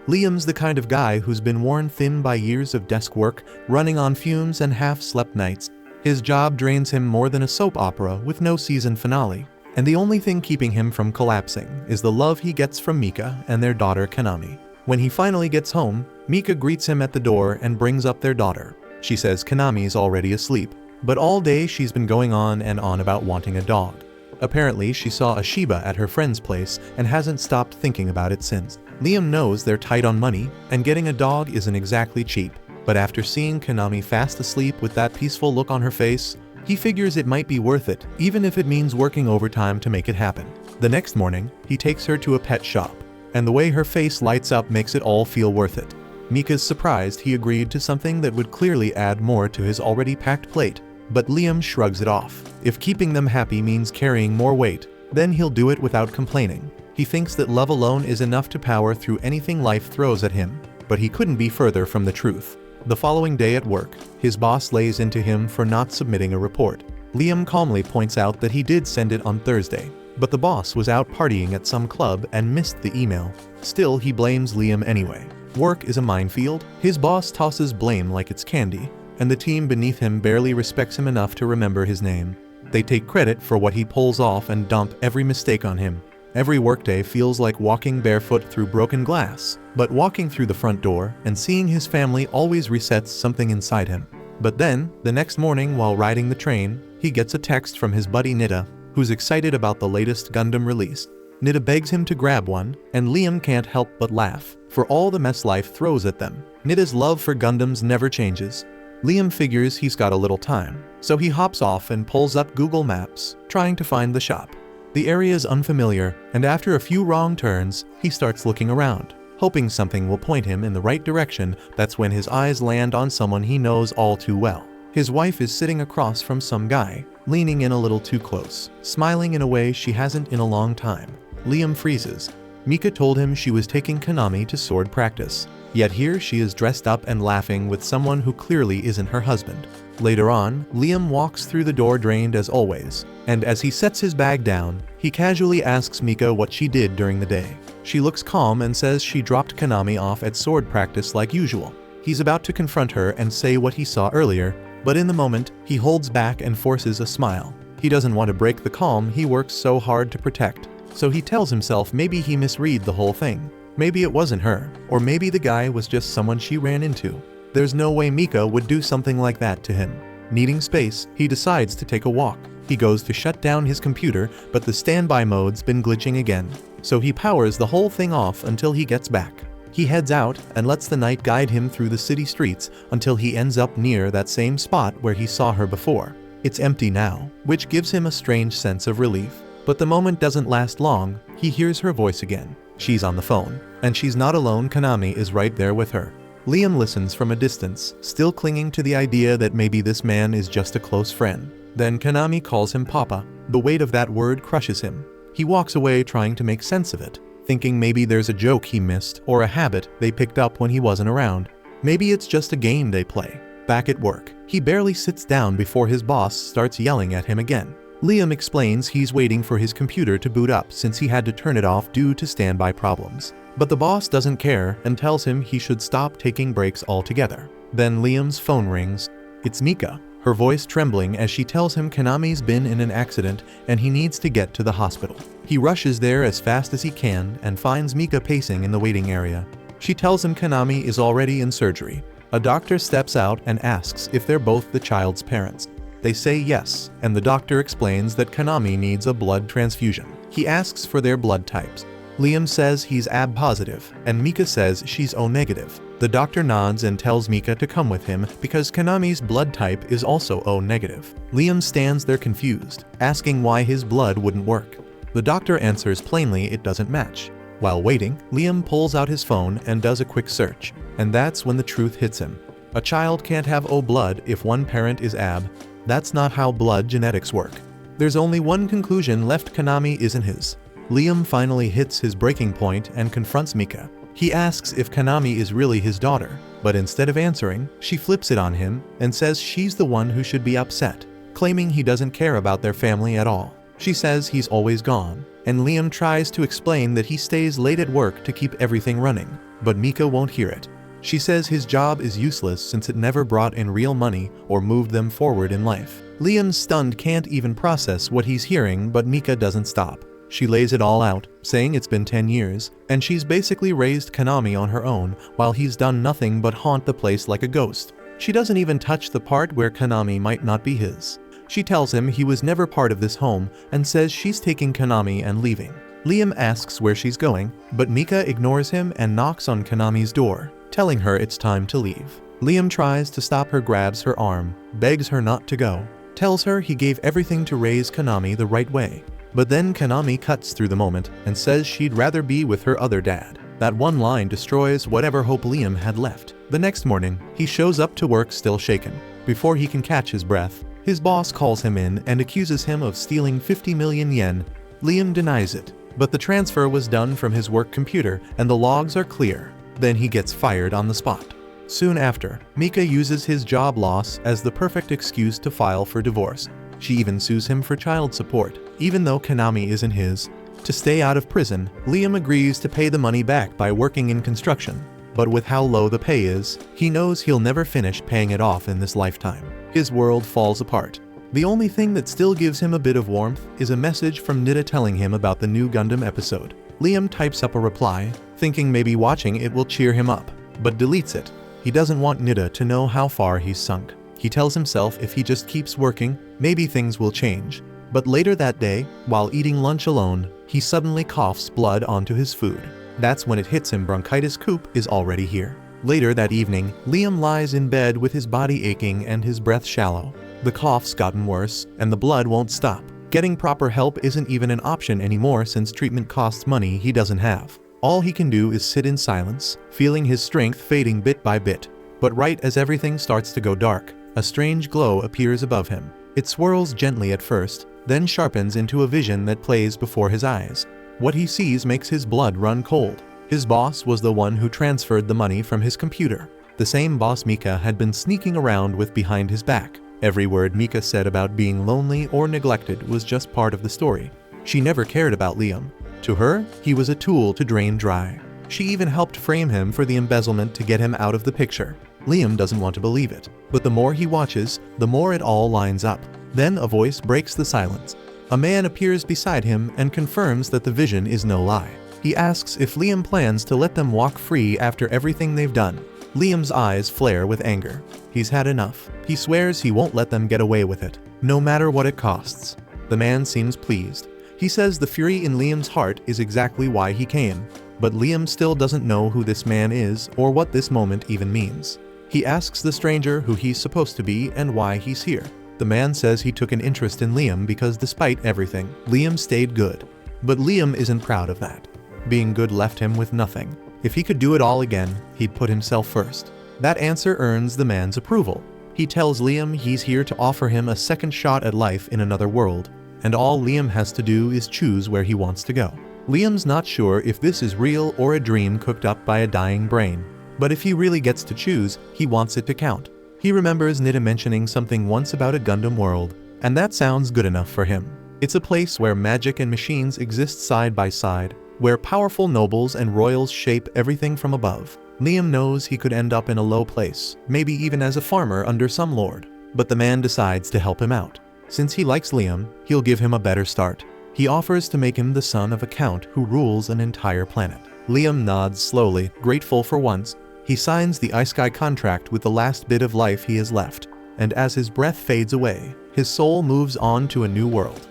Liam's the kind of guy who's been worn thin by years of desk work, running on fumes and half-slept nights. His job drains him more than a soap opera with no season finale. And the only thing keeping him from collapsing is the love he gets from Mika and their daughter Kanami. When he finally gets home, Mika greets him at the door and brings up their daughter. She says Kanami's already asleep, but all day she's been going on and on about wanting a dog. Apparently she saw a Shiba at her friend's place and hasn't stopped thinking about it since. Liam knows they're tight on money, and getting a dog isn't exactly cheap, but after seeing Kanami fast asleep with that peaceful look on her face, he figures it might be worth it, even if it means working overtime to make it happen. The next morning, he takes her to a pet shop, and the way her face lights up makes it all feel worth it. Mika's surprised he agreed to something that would clearly add more to his already packed plate, but Liam shrugs it off. If keeping them happy means carrying more weight, then he'll do it without complaining. He thinks that love alone is enough to power through anything life throws at him, but he couldn't be further from the truth. The following day at work, his boss lays into him for not submitting a report. Liam calmly points out that he did send it on Thursday, but the boss was out partying at some club and missed the email. Still, he blames Liam anyway. Work is a minefield. His boss tosses blame like it's candy, and the team beneath him barely respects him enough to remember his name. They take credit for what he pulls off and dump every mistake on him. Every workday feels like walking barefoot through broken glass, but walking through the front door and seeing his family always resets something inside him. But then, the next morning while riding the train, he gets a text from his buddy Nita, who's excited about the latest Gundam release. Nita begs him to grab one, and Liam can't help but laugh, for all the mess life throws at them. Nita's love for Gundams never changes. Liam figures he's got a little time, so he hops off and pulls up Google Maps, trying to find the shop. The area is unfamiliar, and after a few wrong turns, he starts looking around, hoping something will point him in the right direction. That's when his eyes land on someone he knows all too well. His wife is sitting across from some guy, leaning in a little too close, smiling in a way she hasn't in a long time. Liam freezes. Mika told him she was taking Kanami to sword practice, yet here she is dressed up and laughing with someone who clearly isn't her husband. Later on, Liam walks through the door drained as always, and as he sets his bag down, he casually asks Mika what she did during the day. She looks calm and says she dropped Kanami off at sword practice like usual. He's about to confront her and say what he saw earlier, but in the moment, he holds back and forces a smile. He doesn't want to break the calm he works so hard to protect, so he tells himself maybe he misread the whole thing. Maybe it wasn't her, or maybe the guy was just someone she ran into. There's no way Mika would do something like that to him. Needing space, he decides to take a walk. He goes to shut down his computer, but the standby mode's been glitching again, so he powers the whole thing off until he gets back. He heads out and lets the night guide him through the city streets until he ends up near that same spot where he saw her before. It's empty now, which gives him a strange sense of relief. But the moment doesn't last long. He hears her voice again. She's on the phone, and she's not alone. Kanami is right there with her. Liam listens from a distance, still clinging to the idea that maybe this man is just a close friend. Then Kanami calls him Papa. The weight of that word crushes him. He walks away trying to make sense of it, thinking maybe there's a joke he missed or a habit they picked up when he wasn't around. Maybe it's just a game they play. Back at work, he barely sits down before his boss starts yelling at him again. Liam explains he's waiting for his computer to boot up since he had to turn it off due to standby problems. But the boss doesn't care and tells him he should stop taking breaks altogether. Then Liam's phone rings. It's Mika, her voice trembling as she tells him Kanami's been in an accident and he needs to get to the hospital. He rushes there as fast as he can and finds Mika pacing in the waiting area. She tells him Kanami is already in surgery. A doctor steps out and asks if they're both the child's parents. They say yes, and the doctor explains that Kanami needs a blood transfusion. He asks for their blood types. Liam says he's AB positive, and Mika says she's O negative. The doctor nods and tells Mika to come with him because Kanami's blood type is also O negative. Liam stands there confused, asking why his blood wouldn't work. The doctor answers plainly it doesn't match. While waiting, Liam pulls out his phone and does a quick search, and that's when the truth hits him. A child can't have O blood if one parent is AB. That's not how blood genetics work. There's only one conclusion left: Kanami isn't his. Liam finally hits his breaking point and confronts Mika. He asks if Kanami is really his daughter, but instead of answering, she flips it on him and says she's the one who should be upset, claiming he doesn't care about their family at all. She says he's always gone, and Liam tries to explain that he stays late at work to keep everything running. but Mika won't hear it. She says his job is useless since it never brought in real money or moved them forward in life. Liam, stunned, can't even process what he's hearing, but Mika doesn't stop. She lays it all out, saying it's been 10 years, and she's basically raised Konami on her own while he's done nothing but haunt the place like a ghost. She doesn't even touch the part where Konami might not be his. She tells him he was never part of this home and says she's taking Konami and leaving. Liam asks where she's going, but Mika ignores him and knocks on Konami's door, telling her it's time to leave. Liam tries to stop her, grabs her arm, begs her not to go, tells her he gave everything to raise Konami the right way. But then Konami cuts through the moment and says she'd rather be with her other dad. That one line destroys whatever hope Liam had left. The next morning, he shows up to work still shaken. Before he can catch his breath, his boss calls him in and accuses him of stealing 50 million yen. Liam denies it, but the transfer was done from his work computer and the logs are clear. Then he gets fired on the spot. Soon after, Mika uses his job loss as the perfect excuse to file for divorce. She even sues him for child support, even though Konami isn't his. To stay out of prison, Liam agrees to pay the money back by working in construction. But with how low the pay is, he knows he'll never finish paying it off in this lifetime. His world falls apart. The only thing that still gives him a bit of warmth is a message from Nida telling him about the new Gundam episode. Liam types up a reply, thinking maybe watching it will cheer him up, but deletes it. He doesn't want Nida to know how far he's sunk. He tells himself if he just keeps working, maybe things will change. But later that day, while eating lunch alone, he suddenly coughs blood onto his food. That's when it hits him bronchitis coup is already here. Later that evening, Liam lies in bed with his body aching and his breath shallow. The cough's gotten worse, and the blood won't stop. Getting proper help isn't even an option anymore since treatment costs money he doesn't have. All he can do is sit in silence, feeling his strength fading bit by bit. But right as everything starts to go dark, a strange glow appears above him. It swirls gently at first, then sharpens into a vision that plays before his eyes. What he sees makes his blood run cold. His boss was the one who transferred the money from his computer. The same boss Mika had been sneaking around with behind his back. Every word Mika said about being lonely or neglected was just part of the story. She never cared about Liam. To her, he was a tool to drain dry. She even helped frame him for the embezzlement to get him out of the picture. Liam doesn't want to believe it, but the more he watches, the more it all lines up. Then a voice breaks the silence. A man appears beside him and confirms that the vision is no lie. He asks if Liam plans to let them walk free after everything they've done. Liam's eyes flare with anger. He's had enough. He swears he won't let them get away with it, no matter what it costs. The man seems pleased. He says the fury in Liam's heart is exactly why he came, but Liam still doesn't know who this man is or what this moment even means. He asks the stranger who he's supposed to be and why he's here. The man says he took an interest in Liam because despite everything, Liam stayed good. But Liam isn't proud of that. Being good left him with nothing. If he could do it all again, he'd put himself first. That answer earns the man's approval. He tells Liam he's here to offer him a second shot at life in another world, and all Liam has to do is choose where he wants to go. Liam's not sure if this is real or a dream cooked up by a dying brain, but if he really gets to choose, he wants it to count. He remembers Nida mentioning something once about a Gundam world, and that sounds good enough for him. It's a place where magic and machines exist side by side, where powerful nobles and royals shape everything from above. Liam knows he could end up in a low place, maybe even as a farmer under some lord, but the man decides to help him out. Since he likes Liam, he'll give him a better start. He offers to make him the son of a count who rules an entire planet. Liam nods slowly, grateful for once. He signs the Ice-Sky contract with the last bit of life he has left, and as his breath fades away, his soul moves on to a new world.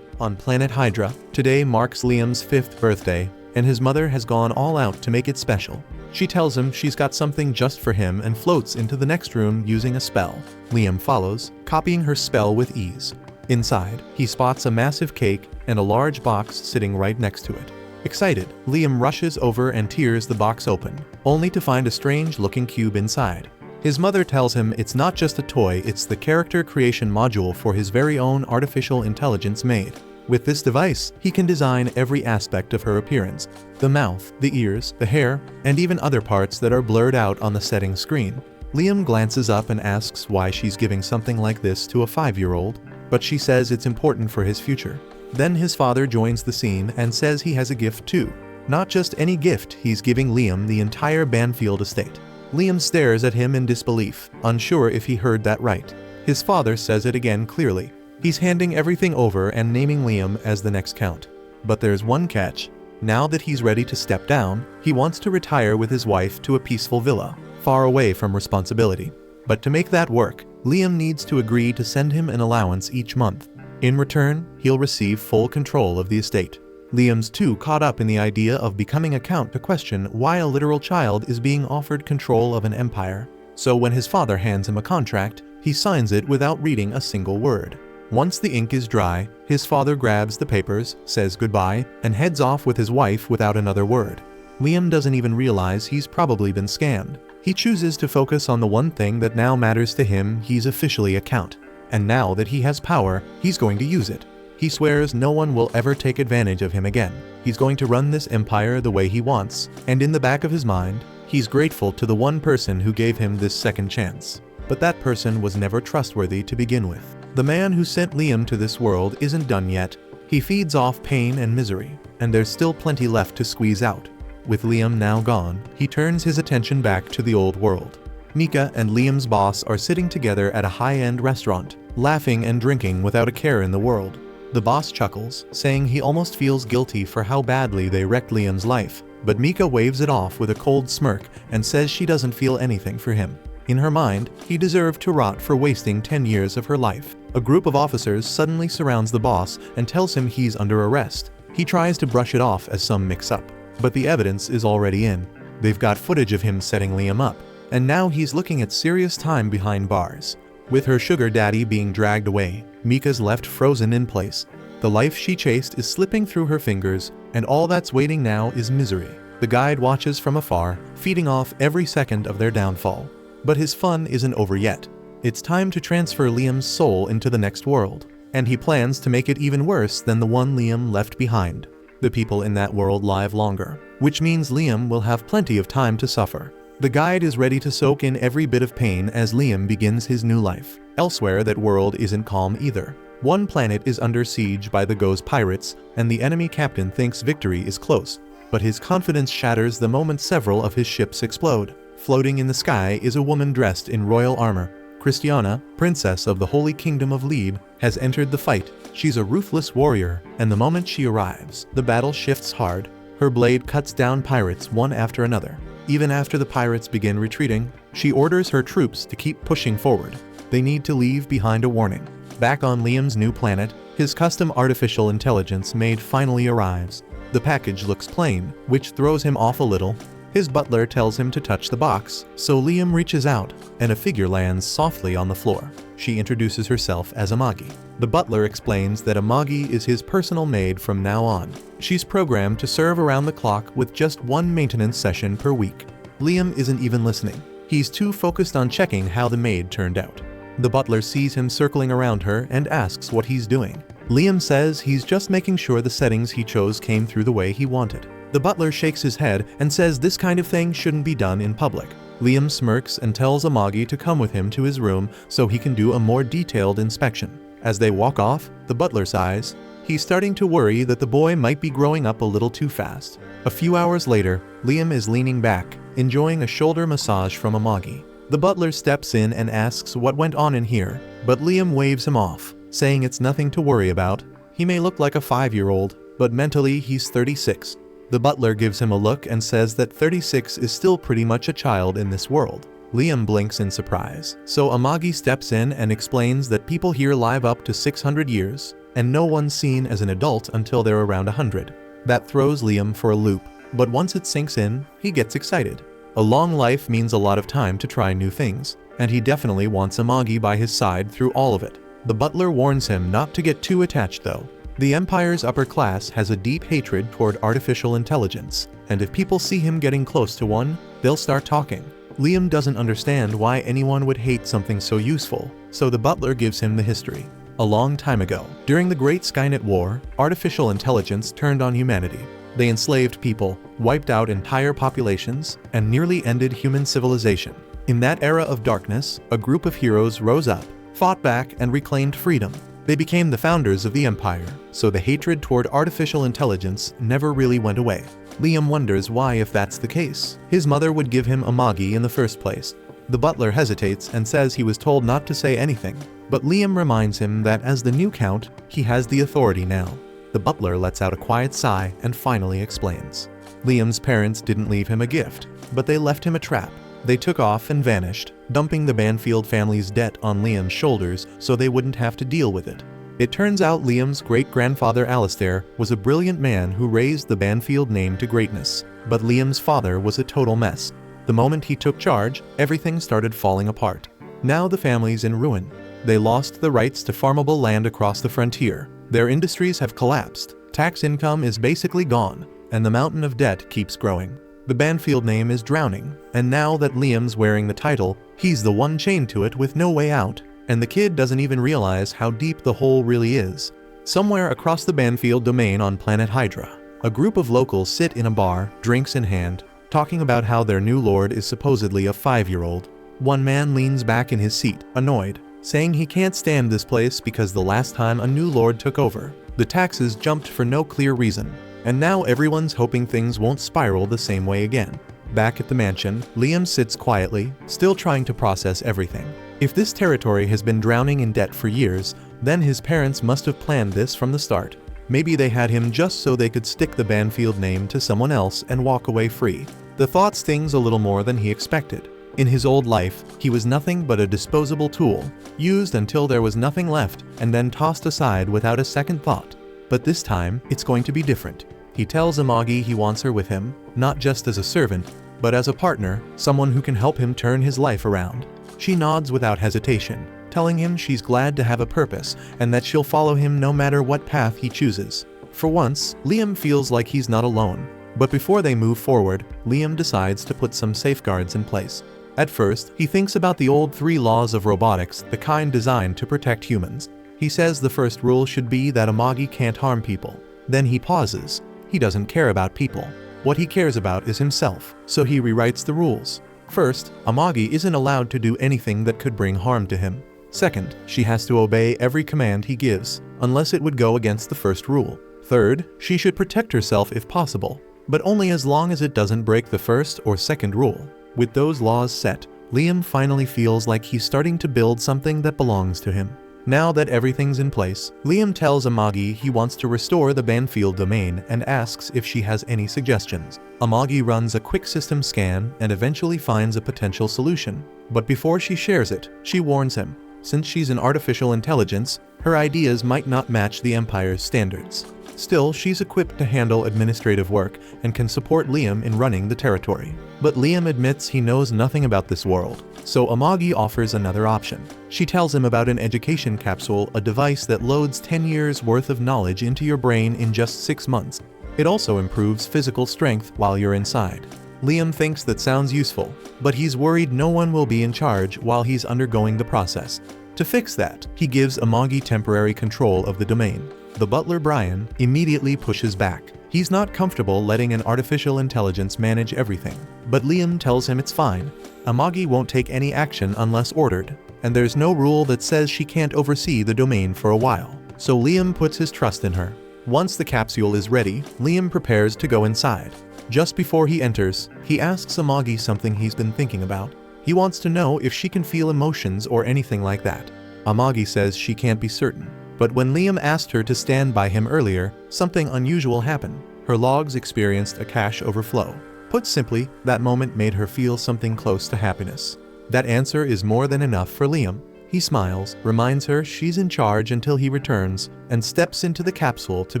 On planet Hydra, today marks Liam's 5th birthday, and his mother has gone all out to make it special. She tells him she's got something just for him and floats into the next room using a spell. Liam follows, copying her spell with ease. Inside, he spots a massive cake and a large box sitting right next to it. Excited, Liam rushes over and tears the box open, only to find a strange-looking cube inside. His mother tells him it's not just a toy, it's the character creation module for his very own artificial intelligence made. With this device, he can design every aspect of her appearance: the mouth, the ears, the hair, and even other parts that are blurred out on the setting screen. Liam glances up and asks why she's giving something like this to a 5-year-old, but she says it's important for his future. Then his father joins the scene and says he has a gift too. Not just any gift, he's giving Liam the entire Banfield estate. Liam stares at him in disbelief, unsure if he heard that right. His father says it again clearly. He's handing everything over and naming Liam as the next count. But there's one catch. Now that he's ready to step down, he wants to retire with his wife to a peaceful villa, far away from responsibility. But to make that work, Liam needs to agree to send him an allowance each month. In return, he'll receive full control of the estate. Liam's too caught up in the idea of becoming a count to question why a literal child is being offered control of an empire. So when his father hands him a contract, he signs it without reading a single word. Once the ink is dry, his father grabs the papers, says goodbye, and heads off with his wife without another word. Liam doesn't even realize he's probably been scammed. He chooses to focus on the one thing that now matters to him. He's officially a count. And now that he has power, he's going to use it. He swears no one will ever take advantage of him again. He's going to run this empire the way he wants, and in the back of his mind, he's grateful to the one person who gave him this second chance. But that person was never trustworthy to begin with. The man who sent Liam to this world isn't done yet. He feeds off pain and misery, and there's still plenty left to squeeze out. With Liam now gone, he turns his attention back to the old world. Mika and Liam's boss are sitting together at a high-end restaurant, laughing and drinking without a care in the world. The boss chuckles, saying he almost feels guilty for how badly they wrecked Liam's life, but Mika waves it off with a cold smirk and says she doesn't feel anything for him. In her mind, he deserved to rot for wasting 10 years of her life. A group of officers suddenly surrounds the boss and tells him he's under arrest. He tries to brush it off as some mix-up, but the evidence is already in. They've got footage of him setting Liam up, and now he's looking at serious time behind bars. With her sugar daddy being dragged away, Mika's left frozen in place. The life she chased is slipping through her fingers, and all that's waiting now is misery. The guide watches from afar, feeding off every second of their downfall. But his fun isn't over yet. It's time to transfer Liam's soul into the next world, and he plans to make it even worse than the one Liam left behind. The people in that world live longer, which means Liam will have plenty of time to suffer. The guide is ready to soak in every bit of pain as Liam begins his new life. Elsewhere, that world isn't calm either. One planet is under siege by the Ghost pirates, and the enemy captain thinks victory is close. But his confidence shatters the moment several of his ships explode. Floating in the sky is a woman dressed in royal armor. Christiana, princess of the Holy Kingdom of Lib, has entered the fight. She's a ruthless warrior, and the moment she arrives, the battle shifts hard. Her blade cuts down pirates one after another. Even after the pirates begin retreating, she orders her troops to keep pushing forward. They need to leave behind a warning. Back on Liam's new planet, his custom artificial intelligence maid finally arrives. The package looks plain, which throws him off a little. His butler tells him to touch the box, so Liam reaches out, and a figure lands softly on the floor. She introduces herself as Amagi. The butler explains that Amagi is his personal maid from now on. She's programmed to serve around the clock with just one maintenance session per week. Liam isn't even listening. He's too focused on checking how the maid turned out. The butler sees him circling around her and asks what he's doing. Liam says he's just making sure the settings he chose came through the way he wanted. The butler shakes his head and says this kind of thing shouldn't be done in public. Liam smirks and tells Amagi to come with him to his room so he can do a more detailed inspection. As they walk off, the butler sighs. He's starting to worry that the boy might be growing up a little too fast. A few hours later, Liam is leaning back, enjoying a shoulder massage from Amagi. The butler steps in and asks what went on in here, but Liam waves him off, saying it's nothing to worry about. He may look like a 5-year-old, but mentally he's 36. The butler gives him a look and says that 36 is still pretty much a child in this world. Liam blinks in surprise, so Amagi steps in and explains that people here live up to 600 years, and no one's seen as an adult until they're around 100. That throws Liam for a loop, but once it sinks in, he gets excited. A long life means a lot of time to try new things, and he definitely wants Amagi by his side through all of it. The butler warns him not to get too attached though. The Empire's upper class has a deep hatred toward artificial intelligence, and if people see him getting close to one, they'll start talking. Liam doesn't understand why anyone would hate something so useful, so the butler gives him the history. A long time ago, during the Great Skynet War, artificial intelligence turned on humanity. They enslaved people, wiped out entire populations, and nearly ended human civilization. In that era of darkness, a group of heroes rose up, fought back, and reclaimed freedom. They became the founders of the Empire, so the hatred toward artificial intelligence never really went away. Liam wonders why if that's the case. His mother would give him Amagi in the first place. The butler hesitates and says he was told not to say anything, but Liam reminds him that as the new count, he has the authority now. The butler lets out a quiet sigh and finally explains. Liam's parents didn't leave him a gift, but they left him a trap. They took off and vanished, dumping the Banfield family's debt on Liam's shoulders so they wouldn't have to deal with it. It turns out Liam's great-grandfather Alistair was a brilliant man who raised the Banfield name to greatness, but Liam's father was a total mess. The moment he took charge, everything started falling apart. Now the family's in ruin. They lost the rights to farmable land across the frontier. Their industries have collapsed, tax income is basically gone, and the mountain of debt keeps growing. The Banfield name is drowning, and now that Liam's wearing the title, he's the one chained to it with no way out, and the kid doesn't even realize how deep the hole really is. Somewhere across the Banfield domain on planet Hydra, a group of locals sit in a bar, drinks in hand, talking about how their new lord is supposedly a 5-year-old. One man leans back in his seat, annoyed, saying he can't stand this place because the last time a new lord took over, the taxes jumped for no clear reason, and now everyone's hoping things won't spiral the same way again. Back at the mansion, Liam sits quietly, still trying to process everything. If this territory has been drowning in debt for years, then his parents must have planned this from the start. Maybe they had him just so they could stick the Banfield name to someone else and walk away free. The thought stings a little more than he expected. In his old life, he was nothing but a disposable tool, used until there was nothing left and then tossed aside without a second thought. But this time, it's going to be different. He tells Amagi he wants her with him, not just as a servant, but as a partner, someone who can help him turn his life around. She nods without hesitation, telling him she's glad to have a purpose and that she'll follow him no matter what path he chooses. For once, Liam feels like he's not alone. But before they move forward, Liam decides to put some safeguards in place. At first, he thinks about the old 3 laws of robotics, the kind designed to protect humans. He says the first rule should be that Amagi can't harm people. Then he pauses. He doesn't care about people. What he cares about is himself, so he rewrites the rules. First, Amagi isn't allowed to do anything that could bring harm to him. Second, she has to obey every command he gives, unless it would go against the first rule. Third, she should protect herself if possible, but only as long as it doesn't break the first or second rule. With those laws set, Liam finally feels like he's starting to build something that belongs to him. Now that everything's in place, Liam tells Amagi he wants to restore the Banfield domain and asks if she has any suggestions. Amagi runs a quick system scan and eventually finds a potential solution. But before she shares it, she warns him. Since she's an artificial intelligence, her ideas might not match the Empire's standards. Still, she's equipped to handle administrative work and can support Liam in running the territory. But Liam admits he knows nothing about this world, so Amagi offers another option. She tells him about an education capsule, a device that loads 10 years worth of knowledge into your brain in just 6 months. It also improves physical strength while you're inside. Liam thinks that sounds useful, but he's worried no one will be in charge while he's undergoing the process. To fix that, he gives Amagi temporary control of the domain. The butler Brian immediately pushes back. He's not comfortable letting an artificial intelligence manage everything, but Liam tells him it's fine. Amagi won't take any action unless ordered, and there's no rule that says she can't oversee the domain for a while, so Liam puts his trust in her. Once the capsule is ready, Liam prepares to go inside. Just before he enters, he asks Amagi something he's been thinking about. He wants to know if she can feel emotions or anything like that. Amagi says she can't be certain. But when Liam asked her to stand by him earlier, something unusual happened. Her logs experienced a cache overflow. Put simply, that moment made her feel something close to happiness. That answer is more than enough for Liam. He smiles, reminds her she's in charge until he returns, and steps into the capsule to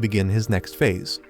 begin his next phase.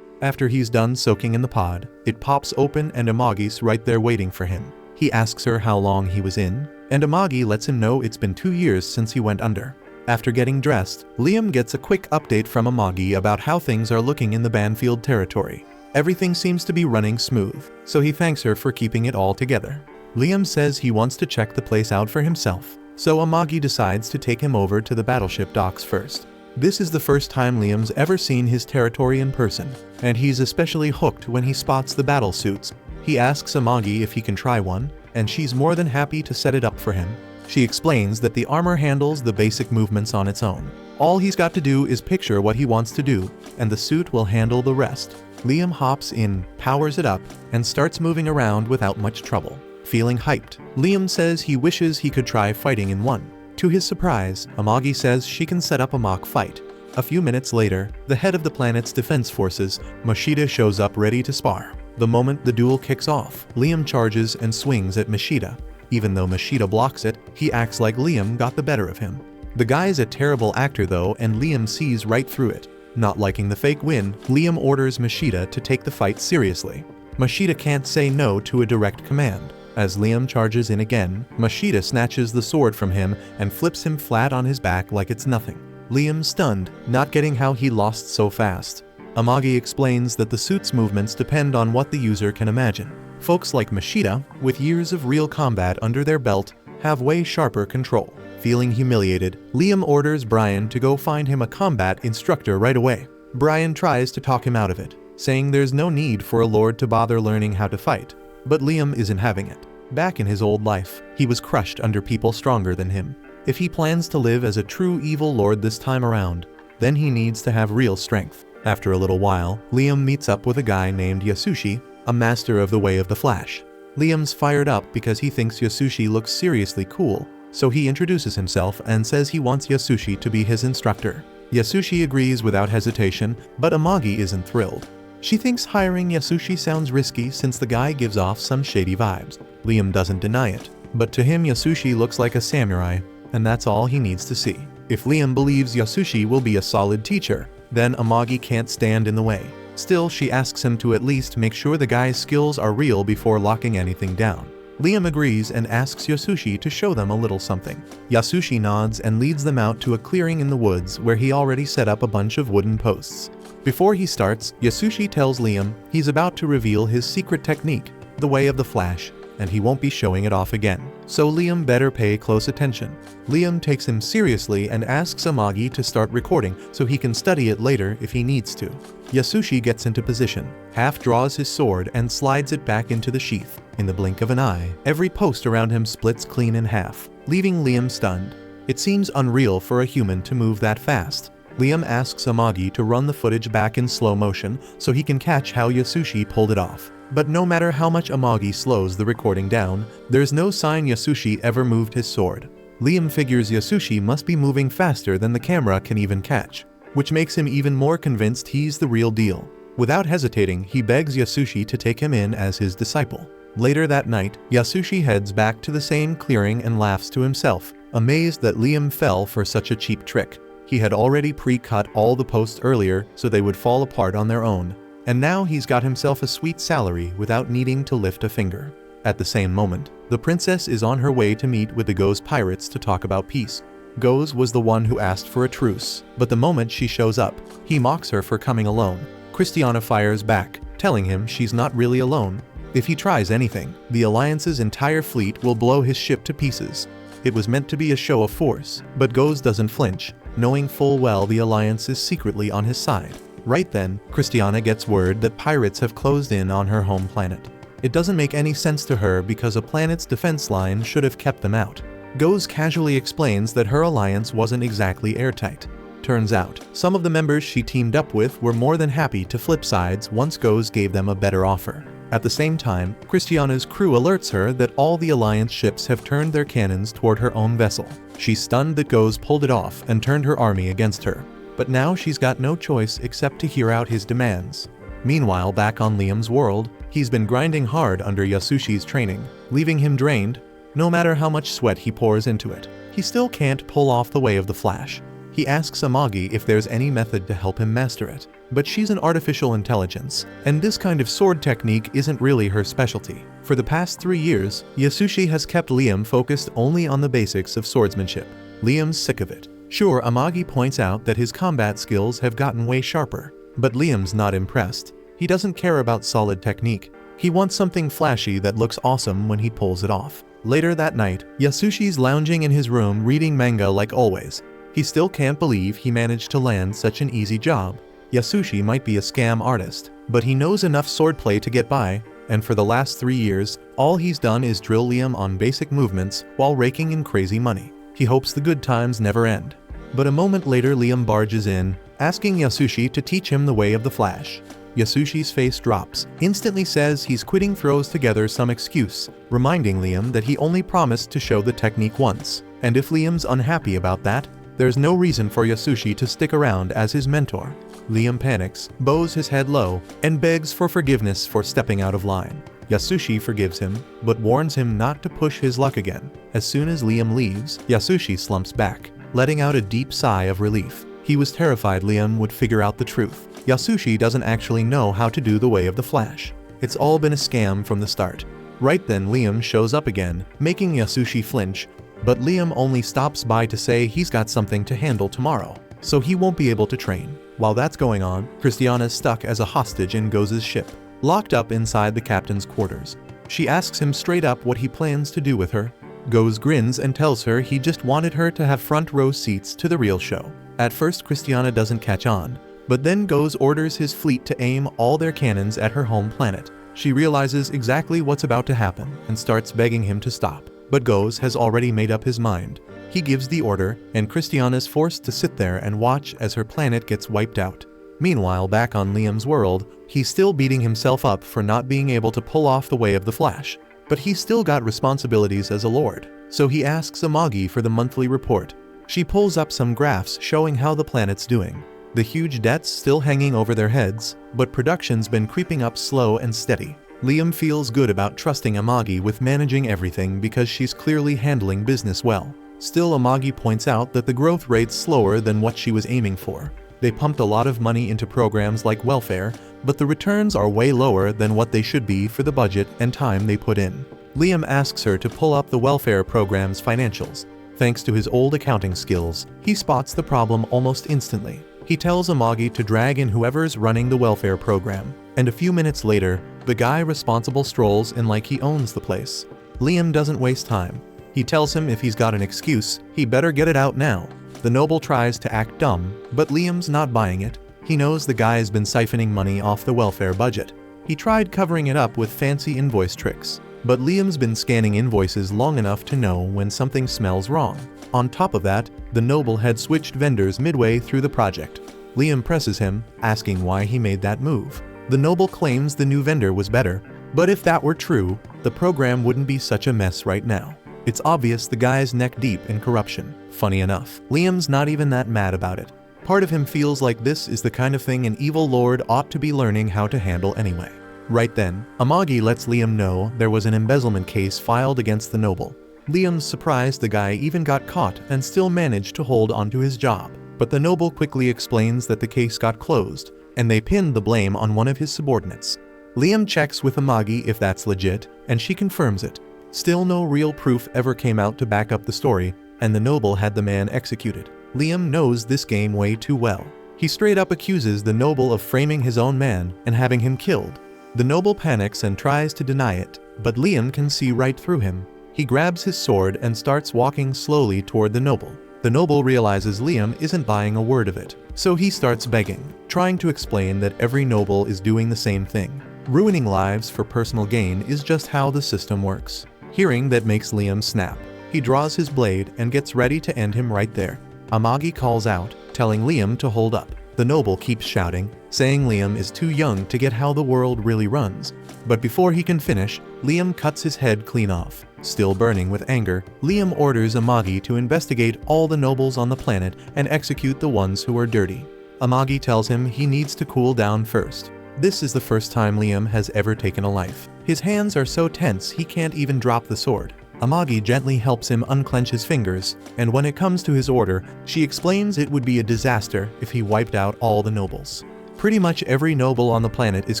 After he's done soaking in the pod, it pops open and Amagi's right there waiting for him. He asks her how long he was in, and Amagi lets him know it's been 2 years since he went under. After getting dressed, Liam gets a quick update from Amagi about how things are looking in the Banfield territory. Everything seems to be running smooth, so he thanks her for keeping it all together. Liam says he wants to check the place out for himself, so Amagi decides to take him over to the battleship docks first. This is the first time Liam's ever seen his territory in person, and he's especially hooked when he spots the battle suits. He asks Amagi if he can try one, and she's more than happy to set it up for him. She explains that the armor handles the basic movements on its own. All he's got to do is picture what he wants to do, and the suit will handle the rest. Liam hops in, powers it up, and starts moving around without much trouble. Feeling hyped, Liam says he wishes he could try fighting in one. To his surprise, Amagi says she can set up a mock fight. A few minutes later, the head of the planet's defense forces, Mashida, shows up ready to spar. The moment the duel kicks off, Liam charges and swings at Mashida. Even though Mashida blocks it, he acts like Liam got the better of him. The guy's a terrible actor though, and Liam sees right through it. Not liking the fake win, Liam orders Mashida to take the fight seriously. Mashida can't say no to a direct command. As Liam charges in again, Mashida snatches the sword from him and flips him flat on his back like it's nothing. Liam stunned, not getting how he lost so fast. Amagi explains that the suit's movements depend on what the user can imagine. Folks like Mashida, with years of real combat under their belt, have way sharper control. Feeling humiliated, Liam orders Brian to go find him a combat instructor right away. Brian tries to talk him out of it, saying there's no need for a lord to bother learning how to fight. But Liam isn't having it. Back in his old life, he was crushed under people stronger than him. If he plans to live as a true evil lord this time around, then he needs to have real strength. After a little while, Liam meets up with a guy named Yasushi, a master of the Way of the Flash. Liam's fired up because he thinks Yasushi looks seriously cool, so he introduces himself and says he wants Yasushi to be his instructor. Yasushi agrees without hesitation, but Amagi isn't thrilled. She thinks hiring Yasushi sounds risky since the guy gives off some shady vibes. Liam doesn't deny it, but to him Yasushi looks like a samurai, and that's all he needs to see. If Liam believes Yasushi will be a solid teacher, then Amagi can't stand in the way. Still, she asks him to at least make sure the guy's skills are real before locking anything down. Liam agrees and asks Yasushi to show them a little something. Yasushi nods and leads them out to a clearing in the woods where he already set up a bunch of wooden posts. Before he starts, Yasushi tells Liam he's about to reveal his secret technique, the Way of the Flash, and he won't be showing it off again. So Liam better pay close attention. Liam takes him seriously and asks Amagi to start recording so he can study it later if he needs to. Yasushi gets into position, half draws his sword and slides it back into the sheath. In the blink of an eye, every post around him splits clean in half, leaving Liam stunned. It seems unreal for a human to move that fast. Liam asks Amagi to run the footage back in slow motion so he can catch how Yasushi pulled it off. But no matter how much Amagi slows the recording down, there's no sign Yasushi ever moved his sword. Liam figures Yasushi must be moving faster than the camera can even catch, which makes him even more convinced he's the real deal. Without hesitating, he begs Yasushi to take him in as his disciple. Later that night, Yasushi heads back to the same clearing and laughs to himself, amazed that Liam fell for such a cheap trick. He had already pre-cut all the posts earlier so they would fall apart on their own. And now he's got himself a sweet salary without needing to lift a finger. At the same moment, the princess is on her way to meet with the Go's pirates to talk about peace. Go's was the one who asked for a truce, but the moment she shows up, he mocks her for coming alone. Christiana fires back, telling him she's not really alone. If he tries anything, the Alliance's entire fleet will blow his ship to pieces. It was meant to be a show of force, but Go's doesn't flinch, knowing full well the Alliance is secretly on his side. Right then, Christiana gets word that pirates have closed in on her home planet. It doesn't make any sense to her because a planet's defense line should have kept them out. Go's casually explains that her alliance wasn't exactly airtight. Turns out, some of the members she teamed up with were more than happy to flip sides once Go's gave them a better offer. At the same time, Christiana's crew alerts her that all the Alliance ships have turned their cannons toward her own vessel. She's stunned that Go's pulled it off and turned her army against her. But now she's got no choice except to hear out his demands. Meanwhile, back on Liam's world, he's been grinding hard under Yasushi's training, leaving him drained. No matter how much sweat he pours into it, he still can't pull off the Way of the Flash. He asks Amagi if there's any method to help him master it, but she's an artificial intelligence, and this kind of sword technique isn't really her specialty. For the past 3 years, Yasushi has kept Liam focused only on the basics of swordsmanship. Liam's sick of it. Sure, Amagi points out that his combat skills have gotten way sharper, but Liam's not impressed. He doesn't care about solid technique. He wants something flashy that looks awesome when he pulls it off. Later that night, Yasushi's lounging in his room reading manga like always. He still can't believe he managed to land such an easy job. Yasushi might be a scam artist, but he knows enough swordplay to get by, and for the last 3 years, all he's done is drill Liam on basic movements while raking in crazy money. He hopes the good times never end. But a moment later Liam barges in, asking Yasushi to teach him the Way of the Flash. Yasushi's face drops, instantly says he's quitting, throws together some excuse, reminding Liam that he only promised to show the technique once, and if Liam's unhappy about that, there's no reason for Yasushi to stick around as his mentor. Liam panics, bows his head low, and begs for forgiveness for stepping out of line. Yasushi forgives him, but warns him not to push his luck again. As soon as Liam leaves, Yasushi slumps back, letting out a deep sigh of relief. He was terrified Liam would figure out the truth. Yasushi doesn't actually know how to do the Way of the Flash. It's all been a scam from the start. Right then Liam shows up again, making Yasushi flinch, but Liam only stops by to say he's got something to handle tomorrow, so he won't be able to train. While that's going on, Christiana's stuck as a hostage in Goz's ship, locked up inside the captain's quarters. She asks him straight up what he plans to do with her. Goz grins and tells her he just wanted her to have front row seats to the real show. At first Christiana doesn't catch on, but then Goz orders his fleet to aim all their cannons at her home planet. She realizes exactly what's about to happen and starts begging him to stop. But Goz has already made up his mind. He gives the order, and Christiana's forced to sit there and watch as her planet gets wiped out. Meanwhile, back on Liam's world, he's still beating himself up for not being able to pull off the Way of the Flash. But he's still got responsibilities as a lord, so he asks Amagi for the monthly report. She pulls up some graphs showing how the planet's doing. The huge debts still hanging over their heads, but production's been creeping up slow and steady. Liam feels good about trusting Amagi with managing everything because she's clearly handling business well. Still, Amagi points out that the growth rate's slower than what she was aiming for. They pumped a lot of money into programs like welfare, but the returns are way lower than what they should be for the budget and time they put in. Liam asks her to pull up the welfare program's financials. Thanks to his old accounting skills, he spots the problem almost instantly. He tells Amagi to drag in whoever's running the welfare program, and a few minutes later, the guy responsible strolls in like he owns the place. Liam doesn't waste time. He tells him if he's got an excuse, he better get it out now. The noble tries to act dumb, but Liam's not buying it. He knows the guy's been siphoning money off the welfare budget. He tried covering it up with fancy invoice tricks, but Liam's been scanning invoices long enough to know when something smells wrong. On top of that, the noble had switched vendors midway through the project. Liam presses him, asking why he made that move. The noble claims the new vendor was better, but if that were true, the program wouldn't be such a mess right now. It's obvious the guy's neck deep in corruption. Funny enough, Liam's not even that mad about it. Part of him feels like this is the kind of thing an evil lord ought to be learning how to handle anyway. Right then, Amagi lets Liam know there was an embezzlement case filed against the noble. Liam's surprised the guy even got caught and still managed to hold onto his job. But the noble quickly explains that the case got closed, and they pinned the blame on one of his subordinates. Liam checks with Amagi if that's legit, and she confirms it. Still, no real proof ever came out to back up the story, and the noble had the man executed. Liam knows this game way too well. He straight up accuses the noble of framing his own man and having him killed. The noble panics and tries to deny it, but Liam can see right through him. He grabs his sword and starts walking slowly toward the noble. The noble realizes Liam isn't buying a word of it, so he starts begging, trying to explain that every noble is doing the same thing. Ruining lives for personal gain is just how the system works. Hearing that makes Liam snap. He draws his blade and gets ready to end him right there. Amagi calls out, telling Liam to hold up. The noble keeps shouting, saying Liam is too young to get how the world really runs. But before he can finish, Liam cuts his head clean off. Still burning with anger, Liam orders Amagi to investigate all the nobles on the planet and execute the ones who are dirty. Amagi tells him he needs to cool down first. This is the first time Liam has ever taken a life. His hands are so tense he can't even drop the sword. Amagi gently helps him unclench his fingers, and when it comes to his order, she explains it would be a disaster if he wiped out all the nobles. Pretty much every noble on the planet is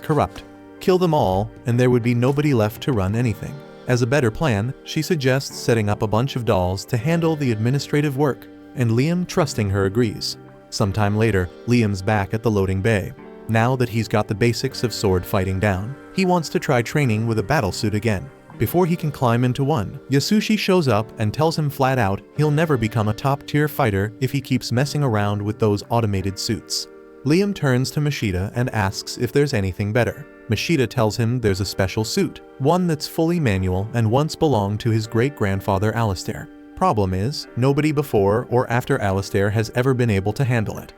corrupt. Kill them all, and there would be nobody left to run anything. As a better plan, she suggests setting up a bunch of dolls to handle the administrative work, and Liam, trusting her, agrees. Sometime later, Liam's back at the loading bay. Now that he's got the basics of sword fighting down, he wants to try training with a battlesuit again. Before he can climb into one, Yasushi shows up and tells him flat out he'll never become a top-tier fighter if he keeps messing around with those automated suits. Liam turns to Mashita and asks if there's anything better. Mashita tells him there's a special suit, one that's fully manual and once belonged to his great-grandfather Alistair. Problem is, nobody before or after Alistair has ever been able to handle it.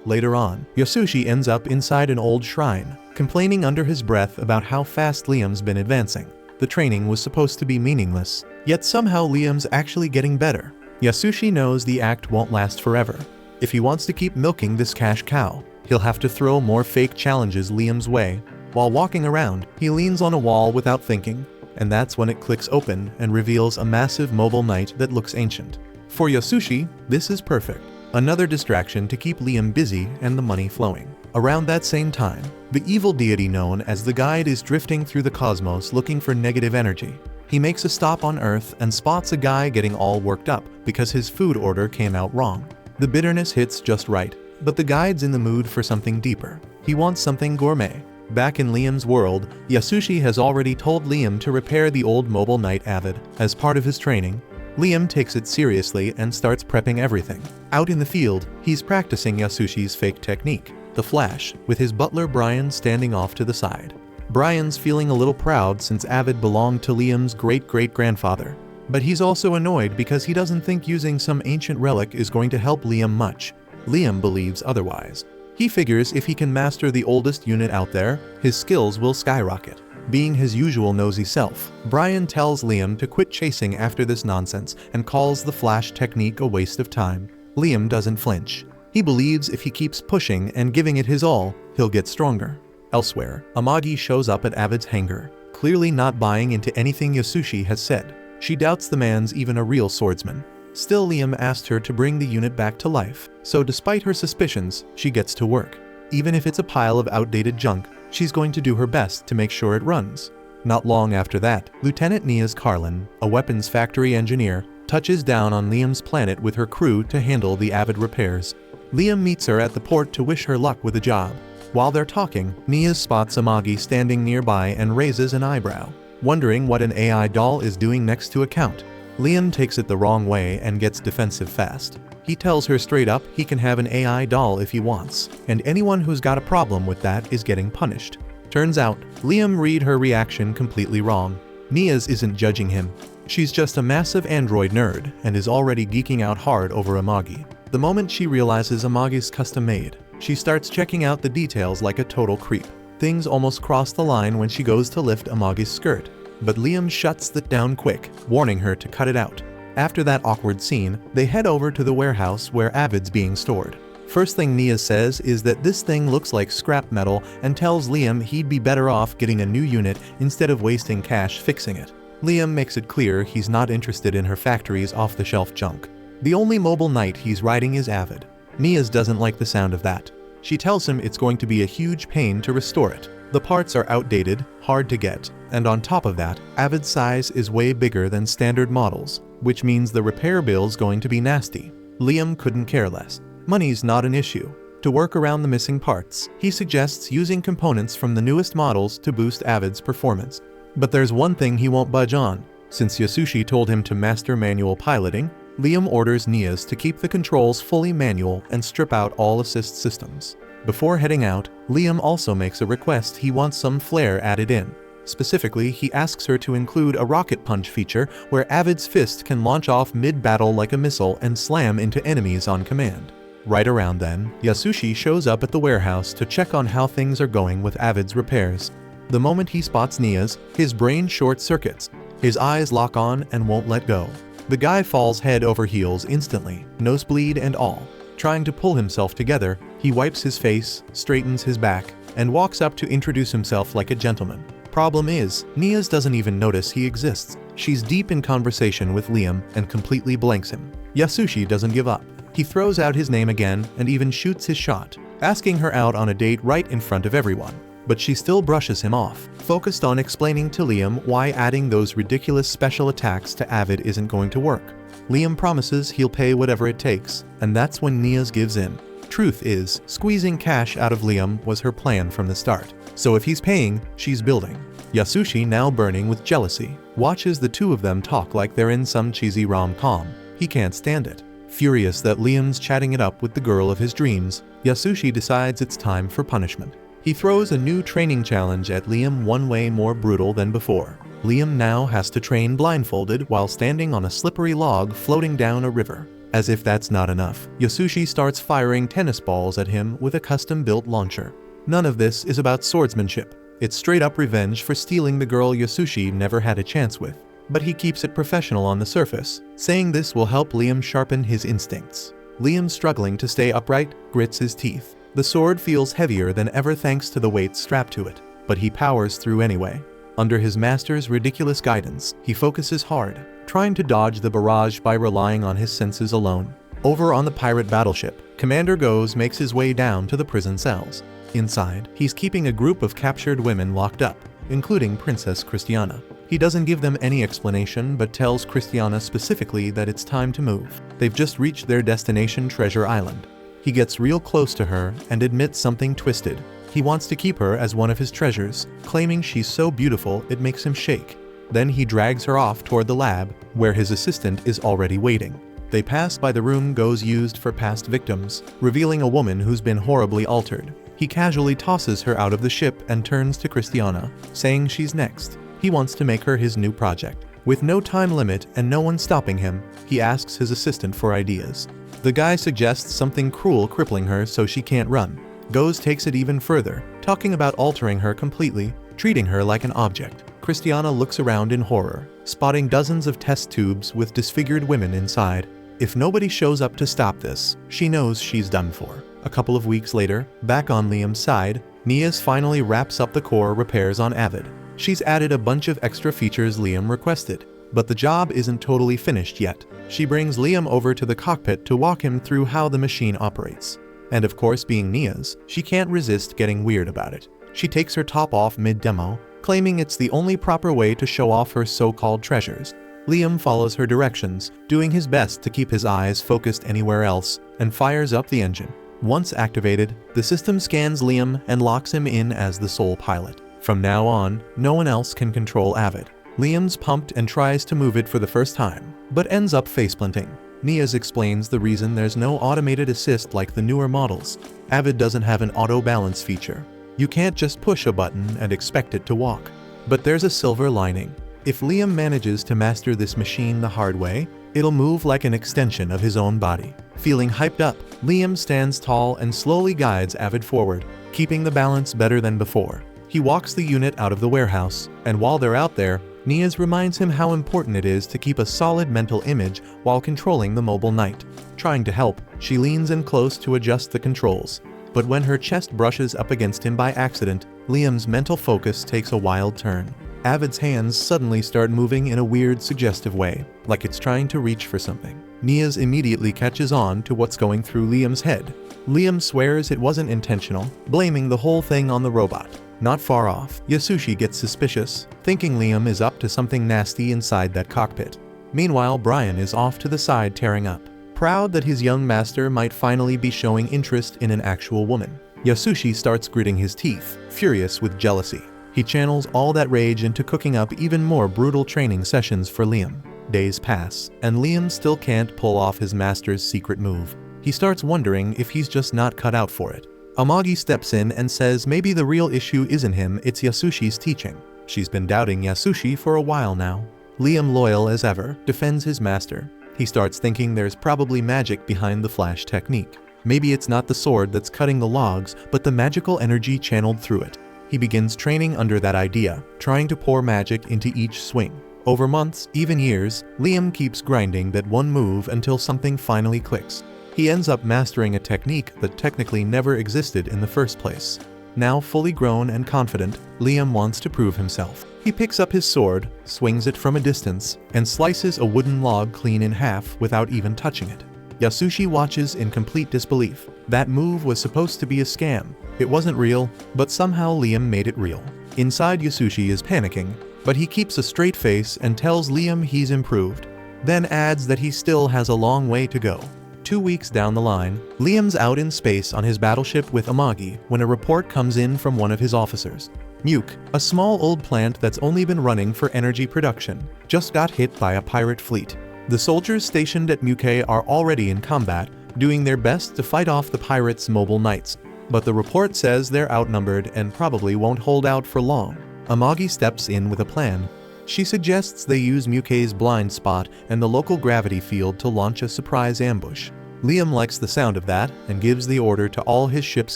Later on, Yasushi ends up inside an old shrine, complaining under his breath about how fast Liam's been advancing. The training was supposed to be meaningless, yet somehow Liam's actually getting better. Yasushi knows the act won't last forever. If he wants to keep milking this cash cow, he'll have to throw more fake challenges Liam's way. While walking around, he leans on a wall without thinking, and that's when it clicks open and reveals a massive mobile knight that looks ancient. For Yasushi, this is perfect. Another distraction to keep Liam busy and the money flowing. Around that same time, the evil deity known as the Guide is drifting through the cosmos looking for negative energy. He makes a stop on Earth and spots a guy getting all worked up because his food order came out wrong. The bitterness hits just right, but the Guide's in the mood for something deeper. He wants something gourmet. Back in Liam's world, Yasushi has already told Liam to repair the old mobile knight Avid. As part of his training, Liam takes it seriously and starts prepping everything. Out in the field, he's practicing Yasushi's fake technique, the flash, with his butler Brian standing off to the side. Brian's feeling a little proud since Avid belonged to Liam's great-great-grandfather. But he's also annoyed because he doesn't think using some ancient relic is going to help Liam much. Liam believes otherwise. He figures if he can master the oldest unit out there, his skills will skyrocket. Being his usual nosy self, Brian tells Liam to quit chasing after this nonsense and calls the flash technique a waste of time. Liam doesn't flinch. He believes if he keeps pushing and giving it his all, he'll get stronger. Elsewhere, Amagi shows up at Avid's hangar, clearly not buying into anything Yasushi has said. She doubts the man's even a real swordsman. Still, Liam asked her to bring the unit back to life, so despite her suspicions, she gets to work. Even if it's a pile of outdated junk, she's going to do her best to make sure it runs. Not long after that, Lieutenant Niaz Carlin, a weapons factory engineer, touches down on Liam's planet with her crew to handle the Avid repairs. Liam meets her at the port to wish her luck with the job. While they're talking, Niaz spots Amagi standing nearby and raises an eyebrow, wondering what an AI doll is doing next to a count. Liam takes it the wrong way and gets defensive fast. He tells her straight up he can have an AI doll if he wants, and anyone who's got a problem with that is getting punished. Turns out, Liam read her reaction completely wrong. Niaz isn't judging him. She's just a massive android nerd and is already geeking out hard over Amagi. The moment she realizes Amagi's custom-made, she starts checking out the details like a total creep. Things almost cross the line when she goes to lift Amagi's skirt, but Liam shuts that down quick, warning her to cut it out. After that awkward scene, they head over to the warehouse where Avid's being stored. First thing Niaz says is that this thing looks like scrap metal and tells Liam he'd be better off getting a new unit instead of wasting cash fixing it. Liam makes it clear he's not interested in her factory's off-the-shelf junk. The only mobile knight he's riding is Avid. Niaz doesn't like the sound of that. She tells him it's going to be a huge pain to restore it. The parts are outdated, hard to get, and on top of that, Avid's size is way bigger than standard models, which means the repair bill's going to be nasty. Liam couldn't care less. Money's not an issue. To work around the missing parts, he suggests using components from the newest models to boost Avid's performance. But there's one thing he won't budge on. Since Yasushi told him to master manual piloting, Liam orders Niaz to keep the controls fully manual and strip out all assist systems. Before heading out, Liam also makes a request he wants some flair added in. Specifically, he asks her to include a rocket punch feature where Avid's fist can launch off mid-battle like a missile and slam into enemies on command. Right around then, Yasushi shows up at the warehouse to check on how things are going with Avid's repairs. The moment he spots Niaz, his brain short-circuits. His eyes lock on and won't let go. The guy falls head over heels instantly, nosebleed and all. Trying to pull himself together, he wipes his face, straightens his back, and walks up to introduce himself like a gentleman. Problem is, Niaz doesn't even notice he exists. She's deep in conversation with Liam and completely blanks him. Yasushi doesn't give up. He throws out his name again and even shoots his shot, asking her out on a date right in front of everyone. But she still brushes him off, focused on explaining to Liam why adding those ridiculous special attacks to Avid isn't going to work. Liam promises he'll pay whatever it takes, and that's when Niaz gives in. Truth is, squeezing cash out of Liam was her plan from the start. So if he's paying, she's building. Yasushi, now burning with jealousy, watches the two of them talk like they're in some cheesy rom-com. He can't stand it. Furious that Liam's chatting it up with the girl of his dreams, Yasushi decides it's time for punishment. He throws a new training challenge at Liam, one way more brutal than before. Liam now has to train blindfolded while standing on a slippery log floating down a river. As if that's not enough, Yasushi starts firing tennis balls at him with a custom-built launcher. None of this is about swordsmanship. It's straight-up revenge for stealing the girl Yasushi never had a chance with. But he keeps it professional on the surface, saying this will help Liam sharpen his instincts. Liam, struggling to stay upright, grits his teeth. The sword feels heavier than ever thanks to the weight strapped to it, but he powers through anyway. Under his master's ridiculous guidance, he focuses hard, trying to dodge the barrage by relying on his senses alone. Over on the pirate battleship, Commander Goes makes his way down to the prison cells. Inside, he's keeping a group of captured women locked up, including Princess Christiana. He doesn't give them any explanation but tells Christiana specifically that it's time to move. They've just reached their destination, Treasure Island. He gets real close to her and admits something twisted. He wants to keep her as one of his treasures, claiming she's so beautiful it makes him shake. Then he drags her off toward the lab, where his assistant is already waiting. They pass by the room Goes used for past victims, revealing a woman who's been horribly altered. He casually tosses her out of the ship and turns to Christiana, saying she's next. He wants to make her his new project. With no time limit and no one stopping him, he asks his assistant for ideas. The guy suggests something cruel, crippling her so she can't run. Goes takes it even further, talking about altering her completely, treating her like an object. Christiana looks around in horror, spotting dozens of test tubes with disfigured women inside. If nobody shows up to stop this, she knows she's done for. A couple of weeks later, back on Liam's side, Nias finally wraps up the core repairs on Avid. She's added a bunch of extra features Liam requested, but the job isn't totally finished yet. She brings Liam over to the cockpit to walk him through how the machine operates. And of course, being Nias, she can't resist getting weird about it. She takes her top off mid-demo, claiming it's the only proper way to show off her so-called treasures. Liam follows her directions, doing his best to keep his eyes focused anywhere else, and fires up the engine. Once activated, the system scans Liam and locks him in as the sole pilot. From now on, no one else can control Avid. Liam's pumped and tries to move it for the first time, but ends up faceplanting. Nias explains the reason there's no automated assist like the newer models. Avid doesn't have an auto-balance feature. You can't just push a button and expect it to walk. But there's a silver lining. If Liam manages to master this machine the hard way, it'll move like an extension of his own body. Feeling hyped up, Liam stands tall and slowly guides Avid forward, keeping the balance better than before. He walks the unit out of the warehouse, and while they're out there, Nias reminds him how important it is to keep a solid mental image while controlling the mobile knight. Trying to help, she leans in close to adjust the controls. But when her chest brushes up against him by accident, Liam's mental focus takes a wild turn. Avid's hands suddenly start moving in a weird, suggestive way, like it's trying to reach for something. Nias immediately catches on to what's going through Liam's head. Liam swears it wasn't intentional, blaming the whole thing on the robot. Not far off, Yasushi gets suspicious, thinking Liam is up to something nasty inside that cockpit. Meanwhile, Brian is off to the side tearing up, proud that his young master might finally be showing interest in an actual woman. Yasushi starts gritting his teeth, furious with jealousy. He channels all that rage into cooking up even more brutal training sessions for Liam. Days pass, and Liam still can't pull off his master's secret move. He starts wondering if he's just not cut out for it. Amagi steps in and says maybe the real issue isn't him, it's Yasushi's teaching. She's been doubting Yasushi for a while now. Liam, loyal as ever, defends his master. He starts thinking there's probably magic behind the flash technique. Maybe it's not the sword that's cutting the logs, but the magical energy channeled through it. He begins training under that idea, trying to pour magic into each swing. Over months, even years, Liam keeps grinding that one move until something finally clicks. He ends up mastering a technique that technically never existed in the first place. Now fully grown and confident, Liam wants to prove himself. He picks up his sword, swings it from a distance, and slices a wooden log clean in half without even touching it. Yasushi watches in complete disbelief. That move was supposed to be a scam. It wasn't real, but somehow Liam made it real. Inside, Yasushi is panicking, but he keeps a straight face and tells Liam he's improved, then adds that he still has a long way to go. 2 weeks down the line, Liam's out in space on his battleship with Amagi when a report comes in from one of his officers. Muke, a small old plant that's only been running for energy production, just got hit by a pirate fleet. The soldiers stationed at Muke are already in combat, doing their best to fight off the pirates' mobile knights. But the report says they're outnumbered and probably won't hold out for long. Amagi steps in with a plan. She suggests they use Mukei's blind spot and the local gravity field to launch a surprise ambush. Liam likes the sound of that and gives the order to all his ships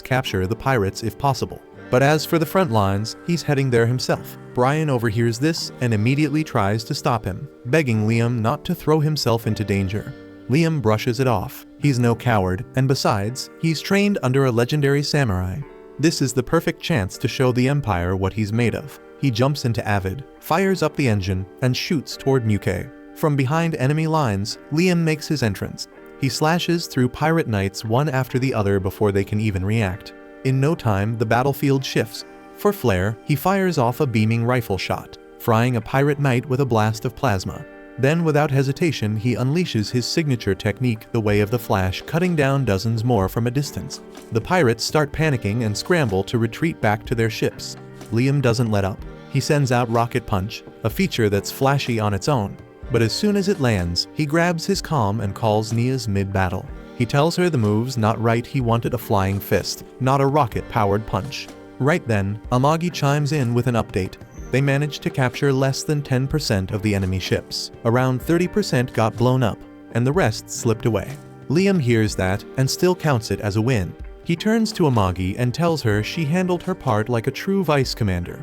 capture the pirates if possible. But as for the front lines, he's heading there himself. Brian overhears this and immediately tries to stop him, begging Liam not to throw himself into danger. Liam brushes it off. He's no coward, and besides, he's trained under a legendary samurai. This is the perfect chance to show the Empire what he's made of. He jumps into Avid, fires up the engine, and shoots toward Mukei. From behind enemy lines, Liam makes his entrance. He slashes through pirate knights one after the other before they can even react. In no time, the battlefield shifts. For flair, he fires off a beaming rifle shot, frying a pirate knight with a blast of plasma. Then, without hesitation, he unleashes his signature technique, the Way of the Flash, cutting down dozens more from a distance. The pirates start panicking and scramble to retreat back to their ships. Liam doesn't let up. He sends out Rocket Punch, a feature that's flashy on its own. But as soon as it lands, he grabs his comm and calls Nia's mid-battle. He tells her the move's not right, he wanted a flying fist, not a rocket-powered punch. Right then, Amagi chimes in with an update. They managed to capture less than 10% of the enemy ships. Around 30% got blown up, and the rest slipped away. Liam hears that and still counts it as a win. He turns to Amagi and tells her she handled her part like a true vice commander.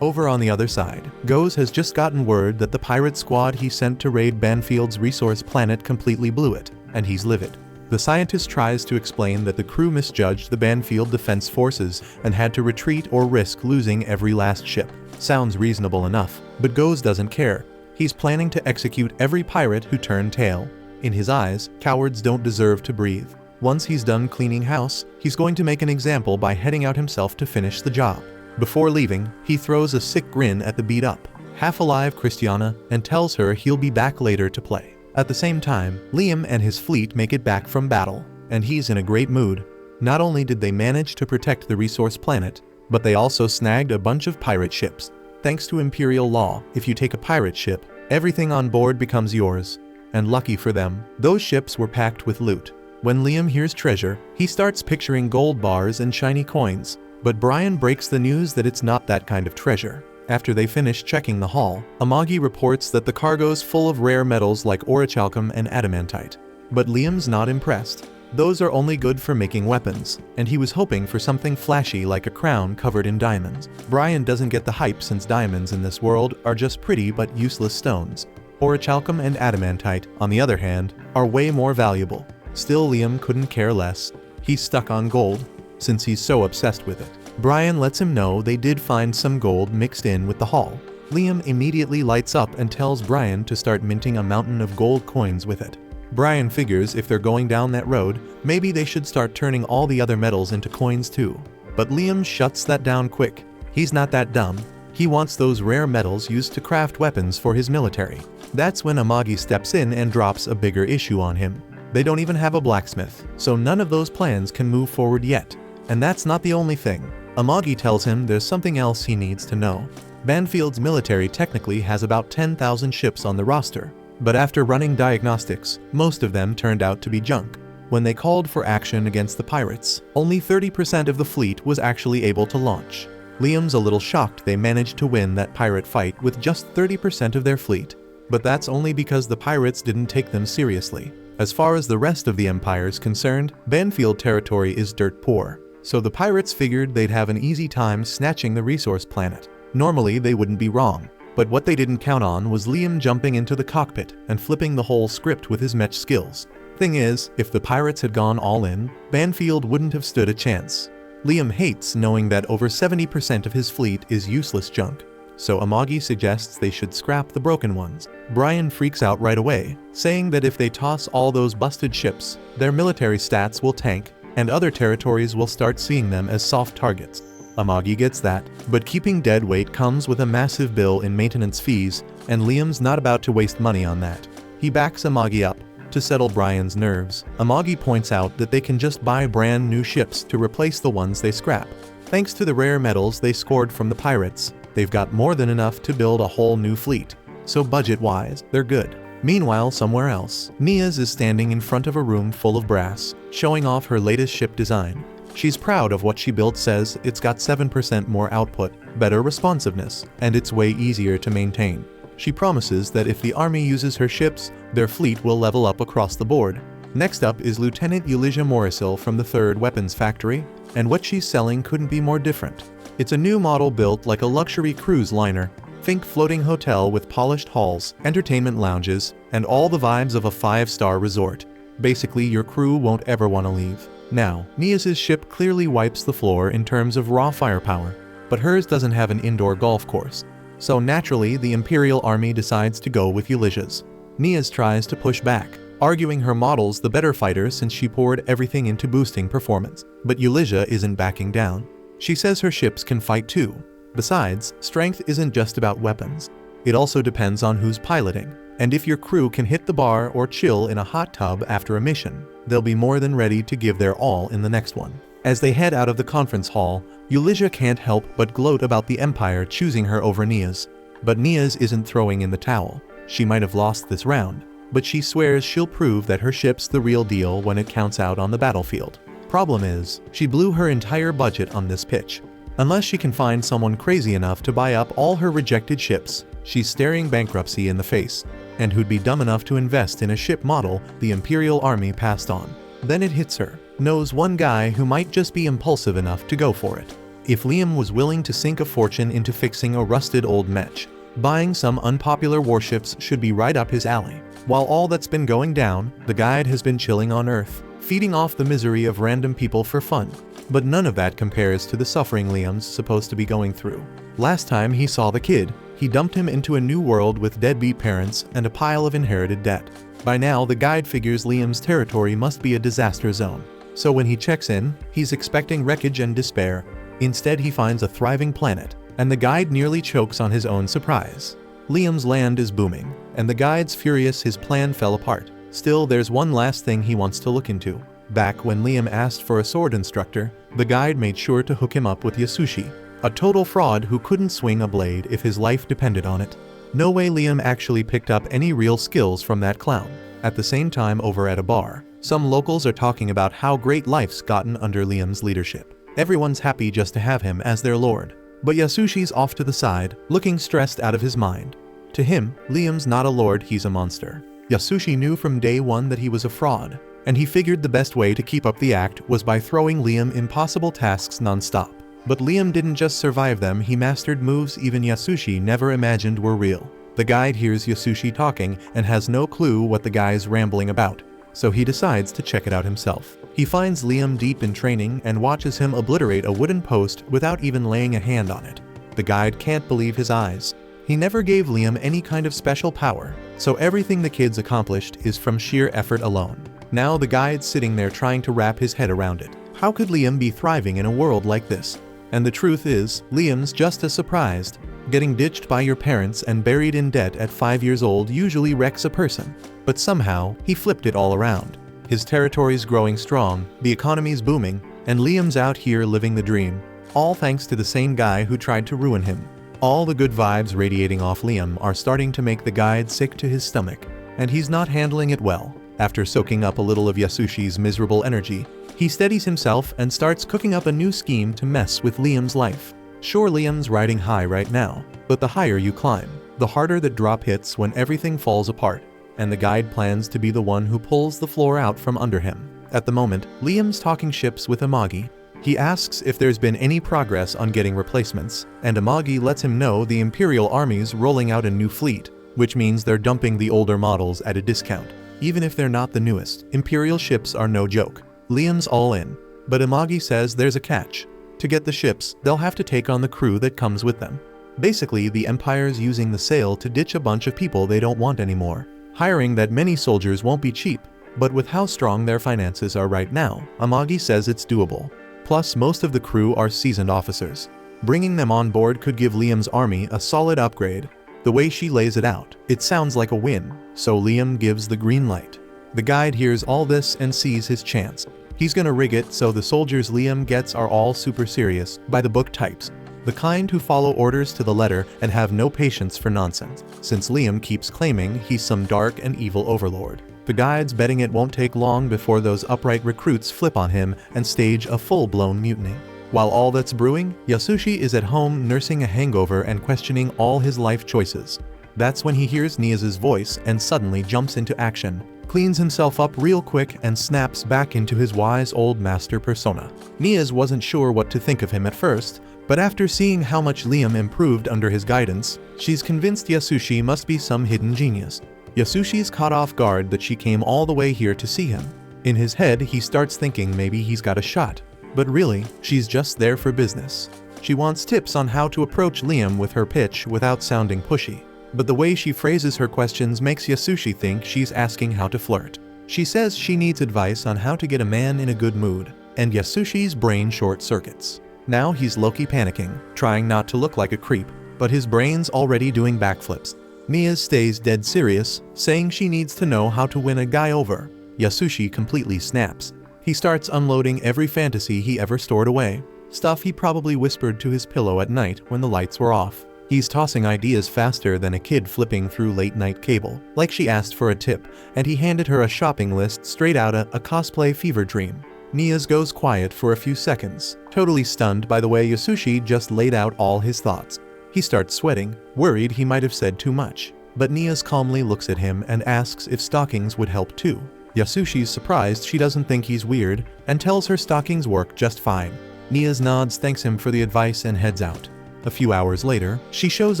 Over on the other side, Goze has just gotten word that the pirate squad he sent to raid Banfield's resource planet completely blew it, and he's livid. The scientist tries to explain that the crew misjudged the Banfield Defense Forces and had to retreat or risk losing every last ship. Sounds reasonable enough, but Goze doesn't care. He's planning to execute every pirate who turned tail. In his eyes, cowards don't deserve to breathe. Once he's done cleaning house, he's going to make an example by heading out himself to finish the job. Before leaving, he throws a sick grin at the beat-up, half-alive Christiana and tells her he'll be back later to play. At the same time, Liam and his fleet make it back from battle, and he's in a great mood. Not only did they manage to protect the resource planet, but they also snagged a bunch of pirate ships. Thanks to Imperial law, if you take a pirate ship, everything on board becomes yours. And lucky for them, those ships were packed with loot. When Liam hears treasure, he starts picturing gold bars and shiny coins. But Brian breaks the news that it's not that kind of treasure. After they finish checking the haul, Amagi reports that the cargo's full of rare metals like orichalcum and adamantite. But Liam's not impressed. Those are only good for making weapons, and he was hoping for something flashy like a crown covered in diamonds. Brian doesn't get the hype since diamonds in this world are just pretty but useless stones. Orichalcum and adamantite, on the other hand, are way more valuable. Still, Liam couldn't care less. He's stuck on gold, since he's so obsessed with it. Brian lets him know they did find some gold mixed in with the haul. Liam immediately lights up and tells Brian to start minting a mountain of gold coins with it. Brian figures if they're going down that road, maybe they should start turning all the other metals into coins too. But Liam shuts that down quick. He's not that dumb. He wants those rare metals used to craft weapons for his military. That's when Amagi steps in and drops a bigger issue on him. They don't even have a blacksmith, so none of those plans can move forward yet. And that's not the only thing. Amagi tells him there's something else he needs to know. Banfield's military technically has about 10,000 ships on the roster, but after running diagnostics, most of them turned out to be junk. When they called for action against the pirates, only 30% of the fleet was actually able to launch. Liam's a little shocked they managed to win that pirate fight with just 30% of their fleet, but that's only because the pirates didn't take them seriously. As far as the rest of the Empire is concerned, Banfield territory is dirt poor, so the pirates figured they'd have an easy time snatching the resource planet. Normally they wouldn't be wrong, but what they didn't count on was Liam jumping into the cockpit and flipping the whole script with his mech skills. Thing is, if the pirates had gone all in, Banfield wouldn't have stood a chance. Liam hates knowing that over 70% of his fleet is useless junk, so Amagi suggests they should scrap the broken ones. Brian freaks out right away, saying that if they toss all those busted ships, their military stats will tank, and other territories will start seeing them as soft targets. Amagi gets that, but keeping dead weight comes with a massive bill in maintenance fees, and Liam's not about to waste money on that. He backs Amagi up. To settle Brian's nerves, Amagi points out that they can just buy brand new ships to replace the ones they scrap. Thanks to the rare metals they scored from the pirates, they've got more than enough to build a whole new fleet. So budget-wise, they're good. Meanwhile, somewhere else, Nia's is standing in front of a room full of brass, showing off her latest ship design. She's proud of what she built, says it's got 7% more output, better responsiveness, and it's way easier to maintain. She promises that if the army uses her ships, their fleet will level up across the board. Next up is Lieutenant Ulysses Morisil from the 3rd Weapons Factory, and what she's selling couldn't be more different. It's a new model built like a luxury cruise liner. Think floating hotel with polished halls, entertainment lounges, and all the vibes of a 5-star resort. Basically, your crew won't ever want to leave. Now, Nia's ship clearly wipes the floor in terms of raw firepower, but hers doesn't have an indoor golf course. So naturally, the Imperial Army decides to go with Ulysses. Nia's tries to push back, arguing her model's the better fighter since she poured everything into boosting performance. But Ulysses isn't backing down. She says her ships can fight too. Besides, strength isn't just about weapons. It also depends on who's piloting. And if your crew can hit the bar or chill in a hot tub after a mission, they'll be more than ready to give their all in the next one. As they head out of the conference hall, Ulysses can't help but gloat about the Empire choosing her over Nia's. But Nia's isn't throwing in the towel. She might have lost this round, but she swears she'll prove that her ship's the real deal when it counts out on the battlefield. Problem is, she blew her entire budget on this pitch. Unless she can find someone crazy enough to buy up all her rejected ships, she's staring bankruptcy in the face. And who'd be dumb enough to invest in a ship model the Imperial Army passed on? Then it hits her. Knows one guy who might just be impulsive enough to go for it. If Liam was willing to sink a fortune into fixing a rusted old mech, buying some unpopular warships should be right up his alley. While all that's been going down, the guide has been chilling on Earth, feeding off the misery of random people for fun. But none of that compares to the suffering Liam's supposed to be going through. Last time he saw the kid, he dumped him into a new world with deadbeat parents and a pile of inherited debt. By now, the guide figures Liam's territory must be a disaster zone. So when he checks in, he's expecting wreckage and despair. Instead, he finds a thriving planet, and the guide nearly chokes on his own surprise. Liam's land is booming, and the guide's furious his plan fell apart. Still, there's one last thing he wants to look into. Back when Liam asked for a sword instructor, the guide made sure to hook him up with Yasushi, a total fraud who couldn't swing a blade if his life depended on it. No way Liam actually picked up any real skills from that clown. At the same time, over at a bar, some locals are talking about how great life's gotten under Liam's leadership. Everyone's happy just to have him as their lord. But Yasushi's off to the side, looking stressed out of his mind. To him, Liam's not a lord, he's a monster. Yasushi knew from day one that he was a fraud, and he figured the best way to keep up the act was by throwing Liam impossible tasks non-stop. But Liam didn't just survive them, he mastered moves even Yasushi never imagined were real. The guide hears Yasushi talking and has no clue what the guy's rambling about, so he decides to check it out himself. He finds Liam deep in training and watches him obliterate a wooden post without even laying a hand on it. The guide can't believe his eyes. He never gave Liam any kind of special power, so everything the kid's accomplished is from sheer effort alone. Now the guide's sitting there trying to wrap his head around it. How could Liam be thriving in a world like this? And the truth is, Liam's just as surprised. Getting ditched by your parents and buried in debt at 5 years old usually wrecks a person. But somehow, he flipped it all around. His territory's growing strong, the economy's booming, and Liam's out here living the dream. All thanks to the same guy who tried to ruin him. All the good vibes radiating off Liam are starting to make the guide sick to his stomach. And he's not handling it well. After soaking up a little of Yasushi's miserable energy, he steadies himself and starts cooking up a new scheme to mess with Liam's life. Sure, Liam's riding high right now, but the higher you climb, the harder the drop hits when everything falls apart, and the guide plans to be the one who pulls the floor out from under him. At the moment, Liam's talking ships with Amagi. He asks if there's been any progress on getting replacements, and Amagi lets him know the Imperial Army's rolling out a new fleet, which means they're dumping the older models at a discount. Even if they're not the newest, Imperial ships are no joke. Liam's all in, but Amagi says there's a catch. To get the ships, they'll have to take on the crew that comes with them. Basically, the Empire's using the sale to ditch a bunch of people they don't want anymore. Hiring that many soldiers won't be cheap, but with how strong their finances are right now, Amagi says it's doable. Plus, most of the crew are seasoned officers. Bringing them on board could give Liam's army a solid upgrade. The way she lays it out, it sounds like a win, so Liam gives the green light. The guide hears all this and sees his chance. He's gonna rig it so the soldiers Liam gets are all super serious, by the book types. The kind who follow orders to the letter and have no patience for nonsense, since Liam keeps claiming he's some dark and evil overlord. The guide's betting it won't take long before those upright recruits flip on him and stage a full-blown mutiny. While all that's brewing, Yasushi is at home nursing a hangover and questioning all his life choices. That's when he hears Nia's voice and suddenly jumps into action, cleans himself up real quick and snaps back into his wise old master persona. Nia wasn't sure what to think of him at first, but after seeing how much Liam improved under his guidance, she's convinced Yasushi must be some hidden genius. Yasushi's caught off guard that she came all the way here to see him. In his head, he starts thinking maybe he's got a shot. But really, she's just there for business. She wants tips on how to approach Liam with her pitch without sounding pushy. But the way she phrases her questions makes Yasushi think she's asking how to flirt. She says she needs advice on how to get a man in a good mood, and Yasushi's brain short-circuits. Now he's low-key panicking, trying not to look like a creep, but his brain's already doing backflips. Nia stays dead serious, saying she needs to know how to win a guy over. Yasushi completely snaps. He starts unloading every fantasy he ever stored away, stuff he probably whispered to his pillow at night when the lights were off. He's tossing ideas faster than a kid flipping through late-night cable, like she asked for a tip, and he handed her a shopping list straight out of a cosplay fever dream. Nia's goes quiet for a few seconds, totally stunned by the way Yasushi just laid out all his thoughts. He starts sweating, worried he might have said too much, but Nia's calmly looks at him and asks if stockings would help too. Yasushi's surprised she doesn't think he's weird, and tells her stockings work just fine. Nia's nods, thanks him for the advice and heads out. A few hours later, she shows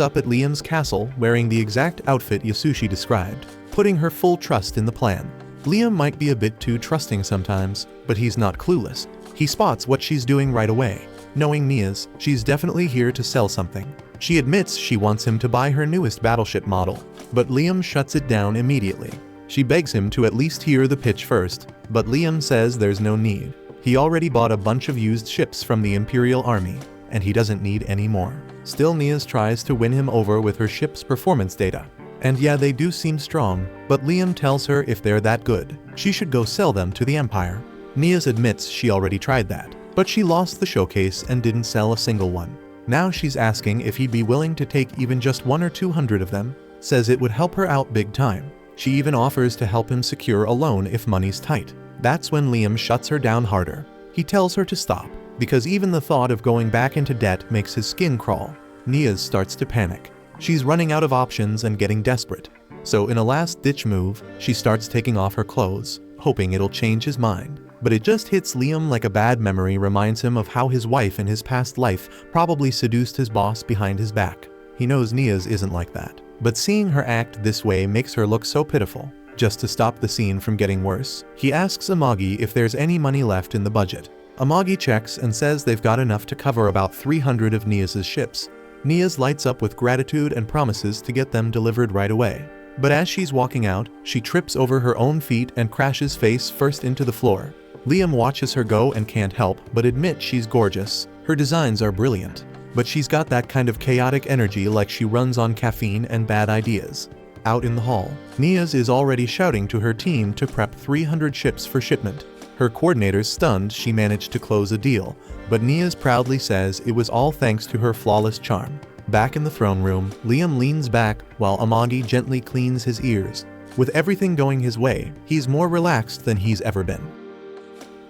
up at Liam's castle wearing the exact outfit Yasushi described, putting her full trust in the plan. Liam might be a bit too trusting sometimes, but he's not clueless. He spots what she's doing right away. Knowing Nia's, she's definitely here to sell something. She admits she wants him to buy her newest battleship model, but Liam shuts it down immediately. She begs him to at least hear the pitch first, but Liam says there's no need. He already bought a bunch of used ships from the Imperial Army, and he doesn't need any more. Still, Nia's tries to win him over with her ship's performance data. And yeah, they do seem strong, but Liam tells her if they're that good, she should go sell them to the Empire. Nia's admits she already tried that, but she lost the showcase and didn't sell a single one. Now she's asking if he'd be willing to take even just 100 or 200 of them, says it would help her out big time. She even offers to help him secure a loan if money's tight. That's when Liam shuts her down harder. He tells her to stop, because even the thought of going back into debt makes his skin crawl. Nia starts to panic. She's running out of options and getting desperate. So in a last-ditch move, she starts taking off her clothes, hoping it'll change his mind. But it just hits Liam like a bad memory reminds him of how his wife in his past life probably seduced his boss behind his back. He knows Nia's isn't like that, but seeing her act this way makes her look so pitiful. Just to stop the scene from getting worse, he asks Amagi if there's any money left in the budget. Amagi checks and says they've got enough to cover about 300 of Nia's ships. Nia's lights up with gratitude and promises to get them delivered right away. But as she's walking out, she trips over her own feet and crashes face first into the floor. Liam watches her go and can't help but admit she's gorgeous. Her designs are brilliant. But she's got that kind of chaotic energy like she runs on caffeine and bad ideas. Out in the hall, Nia's is already shouting to her team to prep 300 ships for shipment. Her coordinator's stunned she managed to close a deal, but Nia's proudly says it was all thanks to her flawless charm. Back in the throne room, Liam leans back while Amagi gently cleans his ears. With everything going his way, he's more relaxed than he's ever been.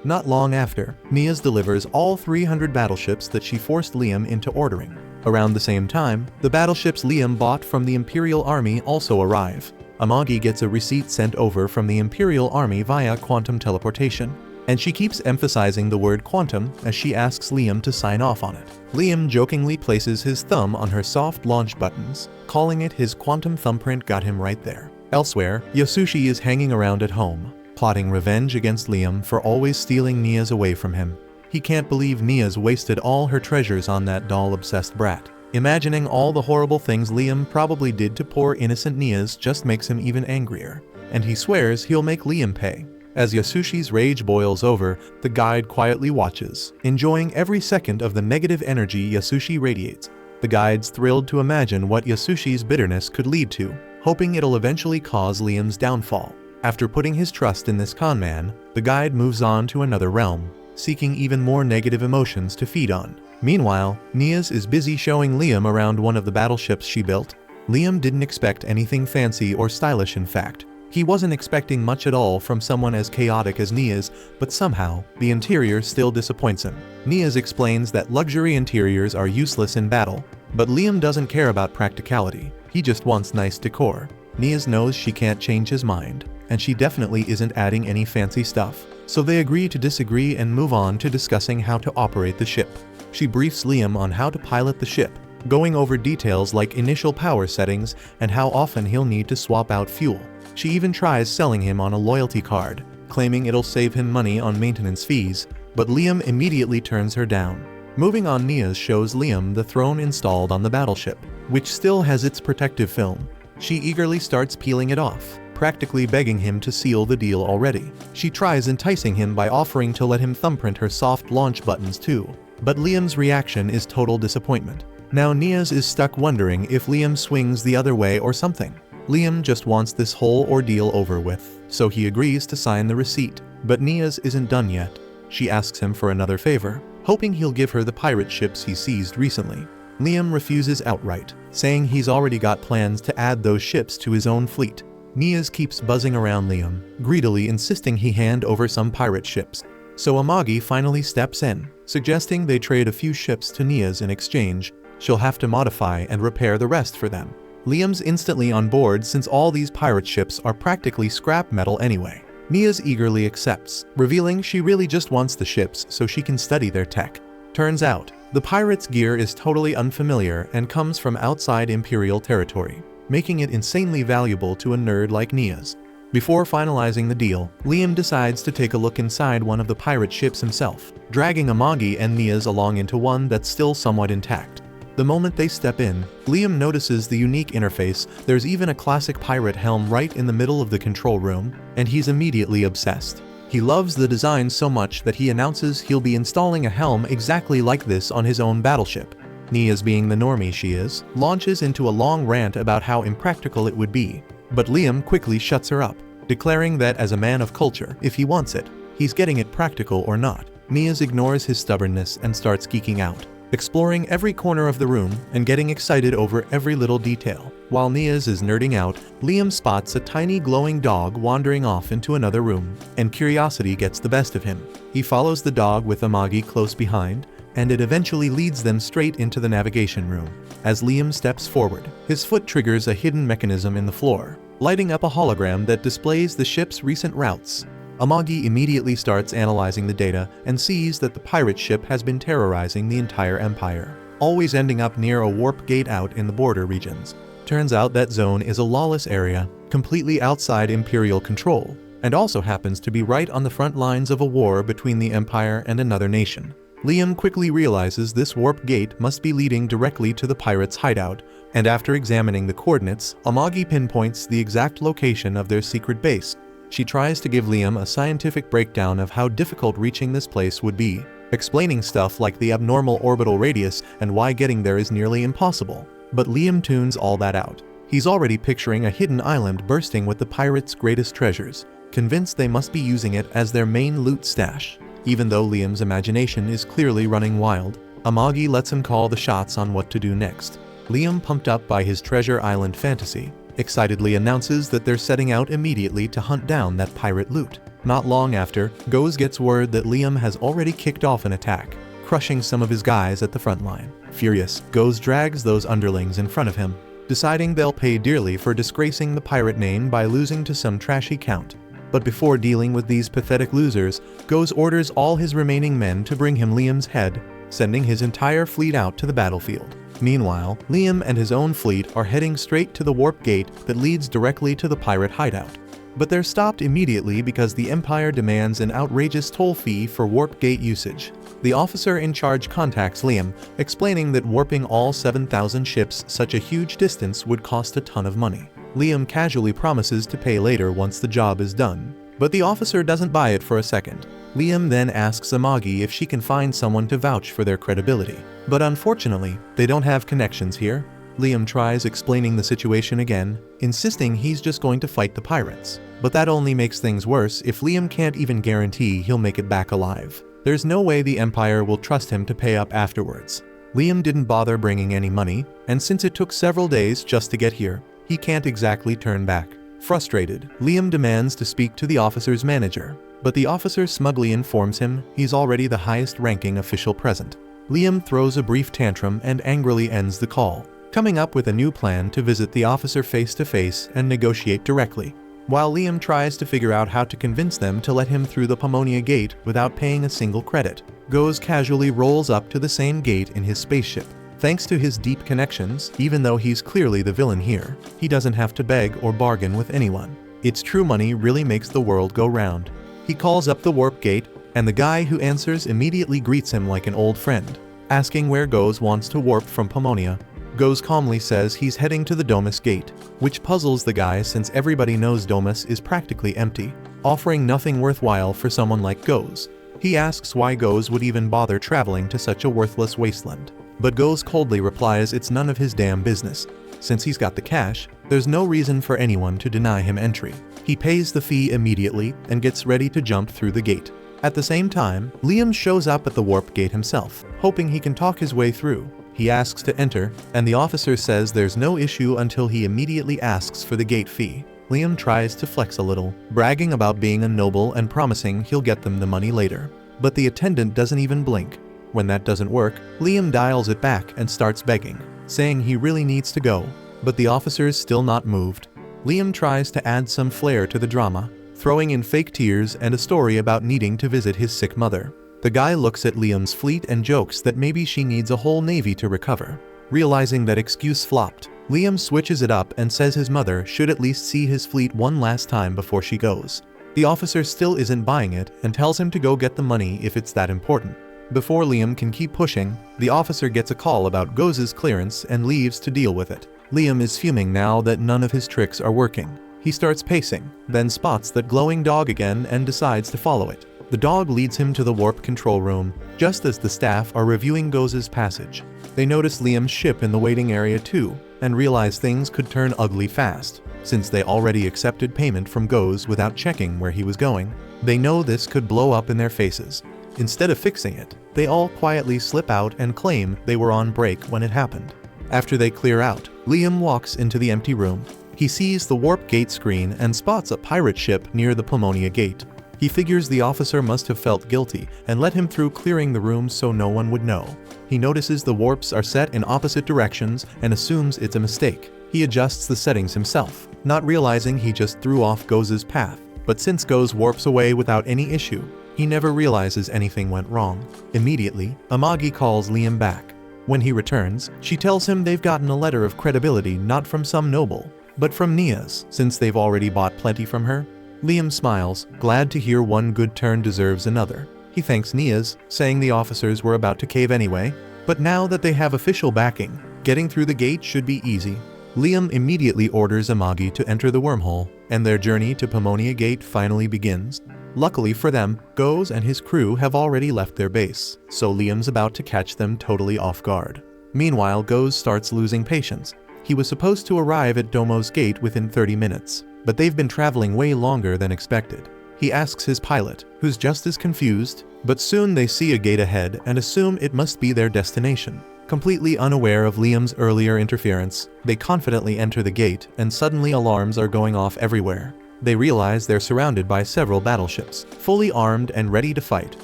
Not long after, Nia's delivers all 300 battleships that she forced Liam into ordering. Around the same time, the battleships Liam bought from the Imperial Army also arrive. Amagi gets a receipt sent over from the Imperial Army via quantum teleportation, and she keeps emphasizing the word quantum as she asks Liam to sign off on it. Liam jokingly places his thumb on her soft launch buttons, calling it his quantum thumbprint got him right there. Elsewhere, Yasushi is hanging around at home, plotting revenge against Liam for always stealing Nia's away from him. He can't believe Nia's wasted all her treasures on that doll-obsessed brat. Imagining all the horrible things Liam probably did to poor innocent Nia's just makes him even angrier, and he swears he'll make Liam pay. As Yasushi's rage boils over, the guide quietly watches, enjoying every second of the negative energy Yasushi radiates. The guide's thrilled to imagine what Yasushi's bitterness could lead to, hoping it'll eventually cause Liam's downfall. After putting his trust in this con man, the guide moves on to another realm, seeking even more negative emotions to feed on. Meanwhile, Nia's is busy showing Liam around one of the battleships she built. Liam didn't expect anything fancy or stylish in fact. He wasn't expecting much at all from someone as chaotic as Nia's, but somehow, the interior still disappoints him. Nia's explains that luxury interiors are useless in battle, but Liam doesn't care about practicality, he just wants nice decor. Nia's knows she can't change his mind, and she definitely isn't adding any fancy stuff, so they agree to disagree and move on to discussing how to operate the ship. She briefs Liam on how to pilot the ship, going over details like initial power settings and how often he'll need to swap out fuel. She even tries selling him on a loyalty card, claiming it'll save him money on maintenance fees, but Liam immediately turns her down. Moving on, Nia's shows Liam the throne installed on the battleship, which still has its protective film. She eagerly starts peeling it off, practically begging him to seal the deal already. She tries enticing him by offering to let him thumbprint her soft launch buttons too, but Liam's reaction is total disappointment. Now Nia's is stuck wondering if Liam swings the other way or something. Liam just wants this whole ordeal over with, so he agrees to sign the receipt, but Nia's isn't done yet. She asks him for another favor, hoping he'll give her the pirate ships he seized recently. Liam refuses outright, saying he's already got plans to add those ships to his own fleet. Nia's keeps buzzing around Liam, greedily insisting he hand over some pirate ships. So Amagi finally steps in, suggesting they trade a few ships to Nia's in exchange. She'll have to modify and repair the rest for them. Liam's instantly on board since all these pirate ships are practically scrap metal anyway. Nia's eagerly accepts, revealing she really just wants the ships so she can study their tech. Turns out, the pirates' gear is totally unfamiliar and comes from outside Imperial territory, making it insanely valuable to a nerd like Nia's. Before finalizing the deal, Liam decides to take a look inside one of the pirate ships himself, dragging Amagi and Nia's along into one that's still somewhat intact. The moment they step in, Liam notices the unique interface. There's even a classic pirate helm right in the middle of the control room, and he's immediately obsessed. He loves the design so much that he announces he'll be installing a helm exactly like this on his own battleship. Nia's, being the normie she is, launches into a long rant about how impractical it would be, but Liam quickly shuts her up, declaring that as a man of culture, if he wants it, he's getting it practical or not. Nia's ignores his stubbornness and starts geeking out, exploring every corner of the room and getting excited over every little detail. While Nia's is nerding out, Liam spots a tiny glowing dog wandering off into another room, and curiosity gets the best of him. He follows the dog with Amagi close behind, and it eventually leads them straight into the navigation room. As Liam steps forward, his foot triggers a hidden mechanism in the floor, lighting up a hologram that displays the ship's recent routes. Amagi immediately starts analyzing the data and sees that the pirate ship has been terrorizing the entire empire, always ending up near a warp gate out in the border regions. Turns out that zone is a lawless area, completely outside Imperial control, and also happens to be right on the front lines of a war between the Empire and another nation. Liam quickly realizes this warp gate must be leading directly to the pirates' hideout, and after examining the coordinates, Amagi pinpoints the exact location of their secret base. She tries to give Liam a scientific breakdown of how difficult reaching this place would be, explaining stuff like the abnormal orbital radius and why getting there is nearly impossible. But Liam tunes all that out. He's already picturing a hidden island bursting with the pirates' greatest treasures, convinced they must be using it as their main loot stash. Even though Liam's imagination is clearly running wild, Amagi lets him call the shots on what to do next. Liam, pumped up by his treasure island fantasy, excitedly announces that they're setting out immediately to hunt down that pirate loot. Not long after, Goz gets word that Liam has already kicked off an attack, crushing some of his guys at the front line. Furious, Goz drags those underlings in front of him, deciding they'll pay dearly for disgracing the pirate name by losing to some trashy count. But before dealing with these pathetic losers, Goz orders all his remaining men to bring him Liam's head, sending his entire fleet out to the battlefield. Meanwhile, Liam and his own fleet are heading straight to the warp gate that leads directly to the pirate hideout. But they're stopped immediately because the Empire demands an outrageous toll fee for warp gate usage. The officer in charge contacts Liam, explaining that warping all 7,000 ships such a huge distance would cost a ton of money. Liam casually promises to pay later once the job is done, but the officer doesn't buy it for a second. Liam then asks Amagi if she can find someone to vouch for their credibility, but unfortunately, they don't have connections here. Liam tries explaining the situation again, insisting he's just going to fight the pirates. But that only makes things worse if Liam can't even guarantee he'll make it back alive. There's no way the Empire will trust him to pay up afterwards. Liam didn't bother bringing any money, and since it took several days just to get here, he can't exactly turn back. Frustrated, Liam demands to speak to the officer's manager, but the officer smugly informs him he's already the highest-ranking official present. Liam throws a brief tantrum and angrily ends the call, coming up with a new plan to visit the officer face-to-face and negotiate directly. While Liam tries to figure out how to convince them to let him through the Pomonia gate without paying a single credit, Goes casually rolls up to the same gate in his spaceship. Thanks to his deep connections, even though he's clearly the villain here, he doesn't have to beg or bargain with anyone. It's true money really makes the world go round. He calls up the warp gate, and the guy who answers immediately greets him like an old friend, asking where Goes wants to warp from Pomonia. Goes calmly says he's heading to the Domus gate, which puzzles the guy since everybody knows Domus is practically empty, offering nothing worthwhile for someone like Goes. He asks why Goes would even bother traveling to such a worthless wasteland, but Goes coldly replies it's none of his damn business. Since he's got the cash, there's no reason for anyone to deny him entry. He pays the fee immediately and gets ready to jump through the gate. At the same time, Liam shows up at the warp gate himself, hoping he can talk his way through. He asks to enter, and the officer says there's no issue until he immediately asks for the gate fee. Liam tries to flex a little, bragging about being a noble and promising he'll get them the money later. But the attendant doesn't even blink. When that doesn't work, Liam dials it back and starts begging, saying he really needs to go, but the officer's still not moved. Liam tries to add some flair to the drama, throwing in fake tears and a story about needing to visit his sick mother. The guy looks at Liam's fleet and jokes that maybe she needs a whole navy to recover. Realizing that excuse flopped, Liam switches it up and says his mother should at least see his fleet one last time before she goes. The officer still isn't buying it and tells him to go get the money if it's that important. Before Liam can keep pushing, the officer gets a call about Goze's clearance and leaves to deal with it. Liam is fuming now that none of his tricks are working. He starts pacing, then spots that glowing dog again and decides to follow it. The dog leads him to the warp control room, just as the staff are reviewing Goze's passage. They notice Liam's ship in the waiting area too, and realize things could turn ugly fast. Since they already accepted payment from Goze without checking where he was going, they know this could blow up in their faces. Instead of fixing it, they all quietly slip out and claim they were on break when it happened. After they clear out, Liam walks into the empty room. He sees the warp gate screen and spots a pirate ship near the Pomonia gate. He figures the officer must have felt guilty and let him through, clearing the room so no one would know. He notices the warps are set in opposite directions and assumes it's a mistake. He adjusts the settings himself, not realizing he just threw off Goze's path. But since Goze warps away without any issue, he never realizes anything went wrong. Immediately, Amagi calls Liam back. When he returns, she tells him they've gotten a letter of credibility not from some noble, but from Nia's, since they've already bought plenty from her. Liam smiles, glad to hear one good turn deserves another. He thanks Nia's, saying the officers were about to cave anyway, but now that they have official backing, getting through the gate should be easy. Liam immediately orders Amagi to enter the wormhole, and their journey to Pomonia Gate finally begins. Luckily for them, Goze and his crew have already left their base, so Liam's about to catch them totally off guard. Meanwhile, Goze starts losing patience. He was supposed to arrive at Domo's gate within 30 minutes, but they've been traveling way longer than expected. He asks his pilot, who's just as confused, but soon they see a gate ahead and assume it must be their destination. Completely unaware of Liam's earlier interference, they confidently enter the gate and suddenly alarms are going off everywhere. They realize they're surrounded by several battleships, fully armed and ready to fight.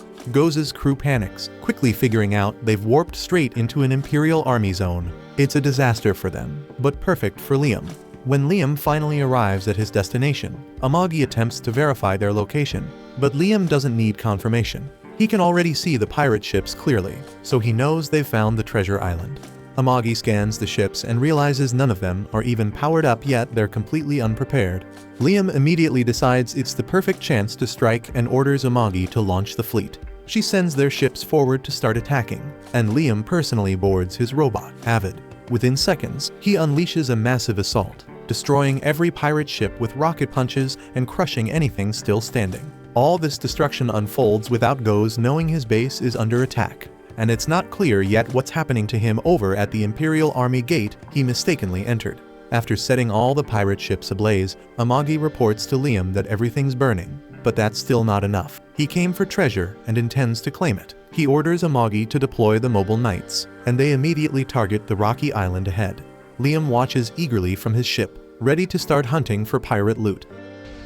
Goze's crew panics, quickly figuring out they've warped straight into an Imperial Army zone. It's a disaster for them, but perfect for Liam. When Liam finally arrives at his destination, Amagi attempts to verify their location, but Liam doesn't need confirmation. He can already see the pirate ships clearly, so he knows they've found the treasure island. Amagi scans the ships and realizes none of them are even powered up yet. They're completely unprepared. Liam immediately decides it's the perfect chance to strike and orders Amagi to launch the fleet. She sends their ships forward to start attacking, and Liam personally boards his robot, Avid. Within seconds, he unleashes a massive assault, destroying every pirate ship with rocket punches and crushing anything still standing. All this destruction unfolds without Goze knowing his base is under attack, and it's not clear yet what's happening to him over at the Imperial Army gate he mistakenly entered. After setting all the pirate ships ablaze, Amagi reports to Liam that everything's burning, but that's still not enough. He came for treasure and intends to claim it. He orders Amagi to deploy the mobile knights, and they immediately target the rocky island ahead. Liam watches eagerly from his ship, ready to start hunting for pirate loot.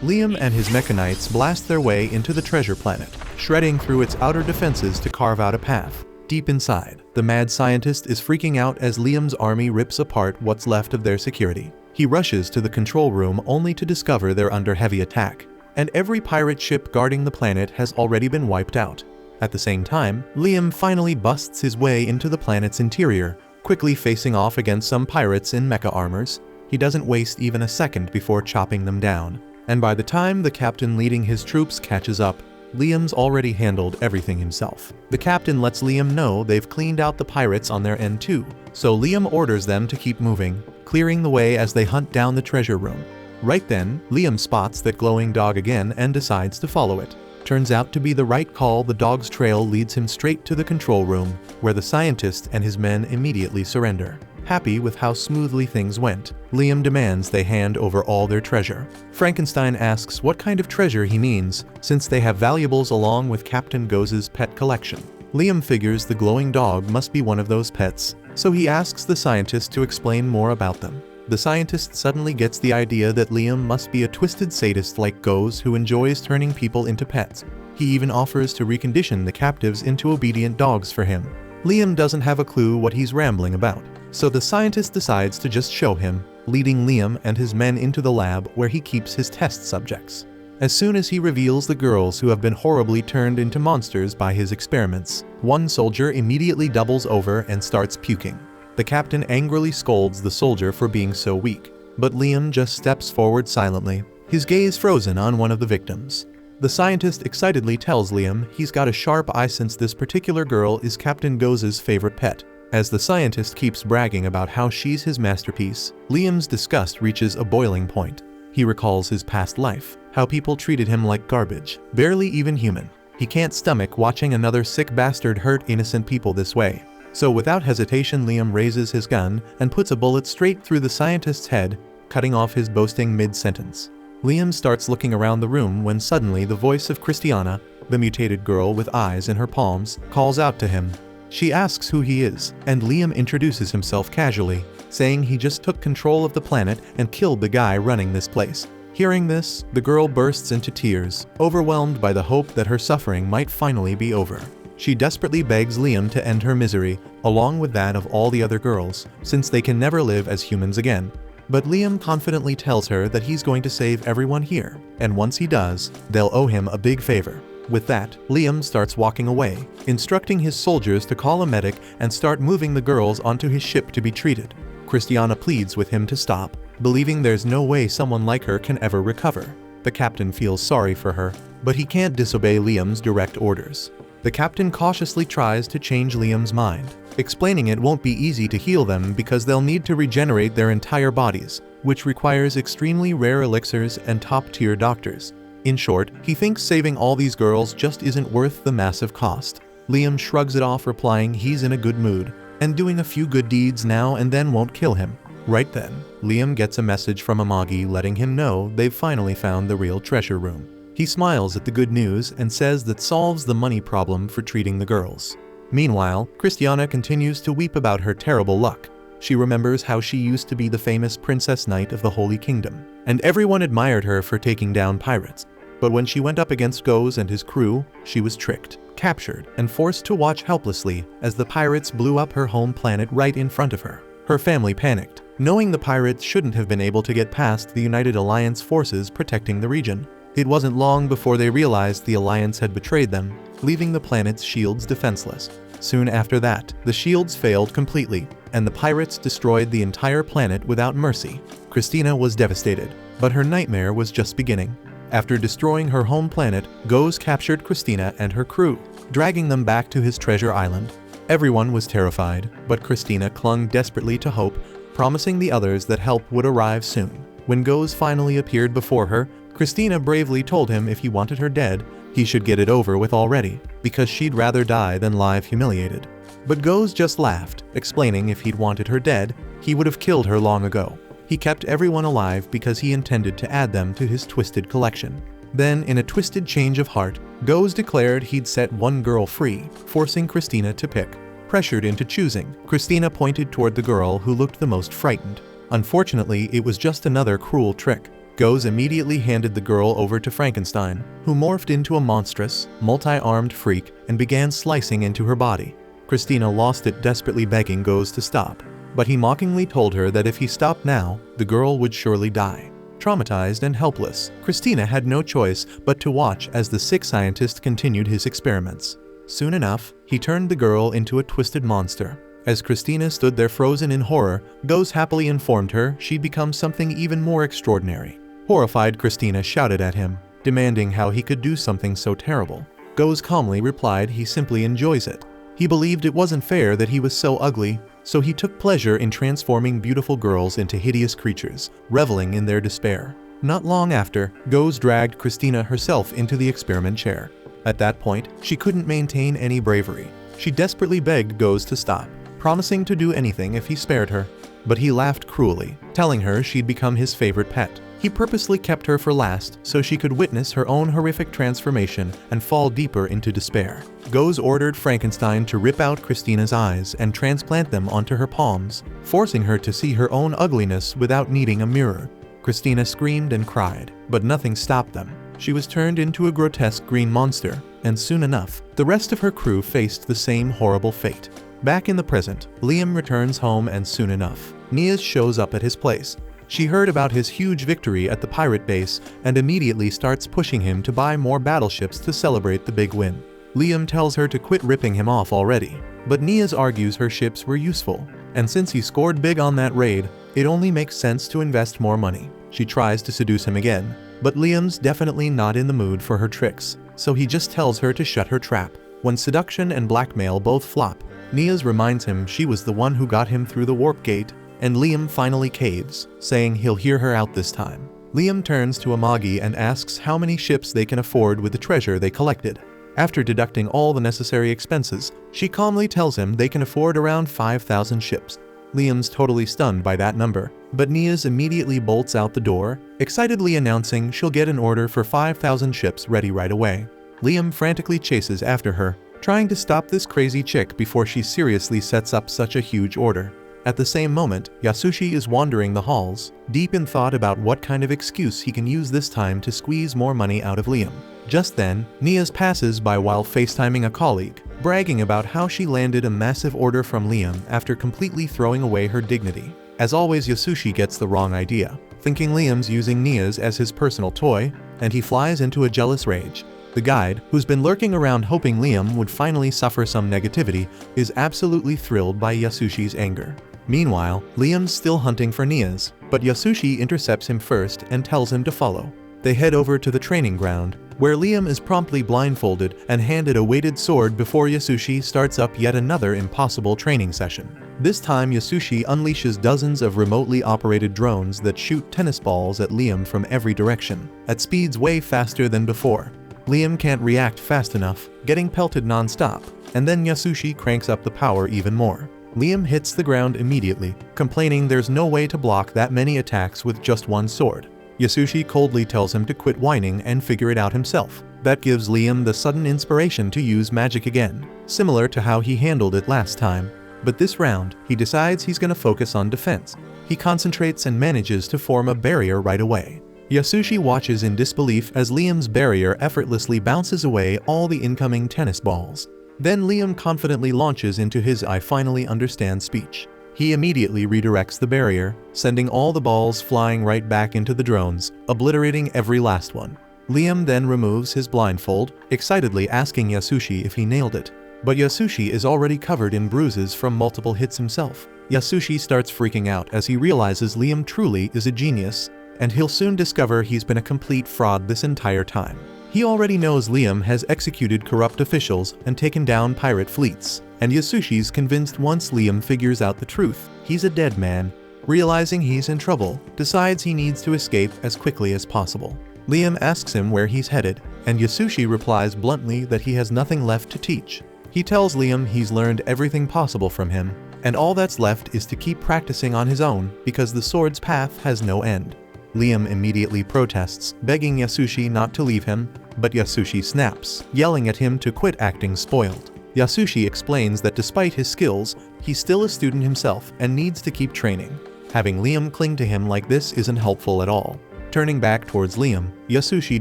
Liam and his Mechanites blast their way into the treasure planet, shredding through its outer defenses to carve out a path. Deep inside, the mad scientist is freaking out as Liam's army rips apart what's left of their security. He rushes to the control room only to discover they're under heavy attack, and every pirate ship guarding the planet has already been wiped out. At the same time, Liam finally busts his way into the planet's interior, quickly facing off against some pirates in mecha armors. He doesn't waste even a second before chopping them down. And by the time the captain leading his troops catches up, Liam's already handled everything himself. The captain lets Liam know they've cleaned out the pirates on their end too, so Liam orders them to keep moving, clearing the way as they hunt down the treasure room. Right then, Liam spots that glowing dog again and decides to follow it. Turns out to be the right call. The dog's trail leads him straight to the control room, where the scientist and his men immediately surrender. Happy with how smoothly things went, Liam demands they hand over all their treasure. Frankenstein asks what kind of treasure he means, since they have valuables along with Captain Goz's pet collection. Liam figures the glowing dog must be one of those pets, so he asks the scientist to explain more about them. The scientist suddenly gets the idea that Liam must be a twisted sadist like Goz who enjoys turning people into pets. He even offers to recondition the captives into obedient dogs for him. Liam doesn't have a clue what he's rambling about, so the scientist decides to just show him, leading Liam and his men into the lab where he keeps his test subjects. As soon as he reveals the girls who have been horribly turned into monsters by his experiments, one soldier immediately doubles over and starts puking. The captain angrily scolds the soldier for being so weak, but Liam just steps forward silently, his gaze frozen on one of the victims. The scientist excitedly tells Liam he's got a sharp eye since this particular girl is Captain Goz's favorite pet. As the scientist keeps bragging about how she's his masterpiece, Liam's disgust reaches a boiling point. He recalls his past life, how people treated him like garbage, barely even human. He can't stomach watching another sick bastard hurt innocent people this way. So without hesitation, Liam raises his gun and puts a bullet straight through the scientist's head, cutting off his boasting mid-sentence. Liam starts looking around the room when suddenly the voice of Christiana, the mutated girl with eyes in her palms, calls out to him. She asks who he is, and Liam introduces himself casually, saying he just took control of the planet and killed the guy running this place. Hearing this, the girl bursts into tears, overwhelmed by the hope that her suffering might finally be over. She desperately begs Liam to end her misery, along with that of all the other girls, since they can never live as humans again. But Liam confidently tells her that he's going to save everyone here, and once he does, they'll owe him a big favor. With that, Liam starts walking away, instructing his soldiers to call a medic and start moving the girls onto his ship to be treated. Christiana pleads with him to stop, believing there's no way someone like her can ever recover. The captain feels sorry for her, but he can't disobey Liam's direct orders. The captain cautiously tries to change Liam's mind, explaining it won't be easy to heal them because they'll need to regenerate their entire bodies, which requires extremely rare elixirs and top-tier doctors. In short, he thinks saving all these girls just isn't worth the massive cost. Liam shrugs it off, replying he's in a good mood, and doing a few good deeds now and then won't kill him. Right then, Liam gets a message from Amagi letting him know they've finally found the real treasure room. He smiles at the good news and says that solves the money problem for treating the girls. Meanwhile, Christiana continues to weep about her terrible luck. She remembers how she used to be the famous Princess Knight of the Holy Kingdom, and everyone admired her for taking down pirates. But when she went up against Goz and his crew, she was tricked, captured, and forced to watch helplessly as the pirates blew up her home planet right in front of her. Her family panicked, knowing the pirates shouldn't have been able to get past the United Alliance forces protecting the region. It wasn't long before they realized the Alliance had betrayed them, leaving the planet's shields defenseless. Soon after that, the shields failed completely, and the pirates destroyed the entire planet without mercy. Christina was devastated, but her nightmare was just beginning. After destroying her home planet, Goz captured Christina and her crew, dragging them back to his treasure island. Everyone was terrified, but Christina clung desperately to hope, promising the others that help would arrive soon. When Goz finally appeared before her, Christina bravely told him if he wanted her dead, he should get it over with already, because she'd rather die than live humiliated. But Goz just laughed, explaining if he'd wanted her dead, he would have killed her long ago. He kept everyone alive because he intended to add them to his twisted collection. Then, in a twisted change of heart, Goz declared he'd set one girl free, forcing Christina to pick. Pressured into choosing, Christina pointed toward the girl who looked the most frightened. Unfortunately, it was just another cruel trick. Goes immediately handed the girl over to Frankenstein, who morphed into a monstrous, multi-armed freak and began slicing into her body. Christina lost it, desperately begging Goes to stop, but he mockingly told her that if he stopped now, the girl would surely die. Traumatized and helpless, Christina had no choice but to watch as the sick scientist continued his experiments. Soon enough, he turned the girl into a twisted monster. As Christina stood there frozen in horror, Goes happily informed her she'd become something even more extraordinary. Horrified, Christina shouted at him, demanding how he could do something so terrible. Goes calmly replied he simply enjoys it. He believed it wasn't fair that he was so ugly, so he took pleasure in transforming beautiful girls into hideous creatures, reveling in their despair. Not long after, Goes dragged Christina herself into the experiment chair. At that point, she couldn't maintain any bravery. She desperately begged Goes to stop, promising to do anything if he spared her. But he laughed cruelly, telling her she'd become his favorite pet. He purposely kept her for last so she could witness her own horrific transformation and fall deeper into despair. Goes ordered Frankenstein to rip out Christina's eyes and transplant them onto her palms, forcing her to see her own ugliness without needing a mirror. Christina screamed and cried, but nothing stopped them. She was turned into a grotesque green monster, and soon enough, the rest of her crew faced the same horrible fate. Back in the present, Liam returns home, and soon enough, Nias shows up at his place. She heard about his huge victory at the pirate base and immediately starts pushing him to buy more battleships to celebrate the big win. Liam tells her to quit ripping him off already, but Nias argues her ships were useful, and since he scored big on that raid, it only makes sense to invest more money. She tries to seduce him again, but Liam's definitely not in the mood for her tricks, so he just tells her to shut her trap. When seduction and blackmail both flop, Nias reminds him she was the one who got him through the warp gate, and Liam finally caves, saying he'll hear her out this time. Liam turns to Amagi and asks how many ships they can afford with the treasure they collected. After deducting all the necessary expenses, she calmly tells him they can afford around 5,000 ships. Liam's totally stunned by that number, but Nias immediately bolts out the door, excitedly announcing she'll get an order for 5,000 ships ready right away. Liam frantically chases after her, trying to stop this crazy chick before she seriously sets up such a huge order. At the same moment, Yasushi is wandering the halls, deep in thought about what kind of excuse he can use this time to squeeze more money out of Liam. Just then, Nias passes by while FaceTiming a colleague, bragging about how she landed a massive order from Liam after completely throwing away her dignity. As always, Yasushi gets the wrong idea, thinking Liam's using Nias as his personal toy, and he flies into a jealous rage. The guide, who's been lurking around hoping Liam would finally suffer some negativity, is absolutely thrilled by Yasushi's anger. Meanwhile, Liam's still hunting for Nias, but Yasushi intercepts him first and tells him to follow. They head over to the training ground, where Liam is promptly blindfolded and handed a weighted sword before Yasushi starts up yet another impossible training session. This time, Yasushi unleashes dozens of remotely operated drones that shoot tennis balls at Liam from every direction, at speeds way faster than before. Liam can't react fast enough, getting pelted non-stop, and then Yasushi cranks up the power even more. Liam hits the ground immediately, complaining there's no way to block that many attacks with just one sword. Yasushi coldly tells him to quit whining and figure it out himself. That gives Liam the sudden inspiration to use magic again, similar to how he handled it last time. But this round, he decides he's gonna focus on defense. He concentrates and manages to form a barrier right away. Yasushi watches in disbelief as Liam's barrier effortlessly bounces away all the incoming tennis balls. Then Liam confidently launches into his "I finally understand" speech. He immediately redirects the barrier, sending all the balls flying right back into the drones, obliterating every last one. Liam then removes his blindfold, excitedly asking Yasushi if he nailed it. But Yasushi is already covered in bruises from multiple hits himself. Yasushi starts freaking out as he realizes Liam truly is a genius, and he'll soon discover he's been a complete fraud this entire time. He already knows Liam has executed corrupt officials and taken down pirate fleets, and Yasushi's convinced once Liam figures out the truth, he's a dead man. Realizing he's in trouble, decides he needs to escape as quickly as possible. Liam asks him where he's headed, and Yasushi replies bluntly that he has nothing left to teach. He tells Liam he's learned everything possible from him, and all that's left is to keep practicing on his own because the sword's path has no end. Liam immediately protests, begging Yasushi not to leave him, but Yasushi snaps, yelling at him to quit acting spoiled. Yasushi explains that despite his skills, he's still a student himself and needs to keep training. Having Liam cling to him like this isn't helpful at all. Turning back towards Liam, Yasushi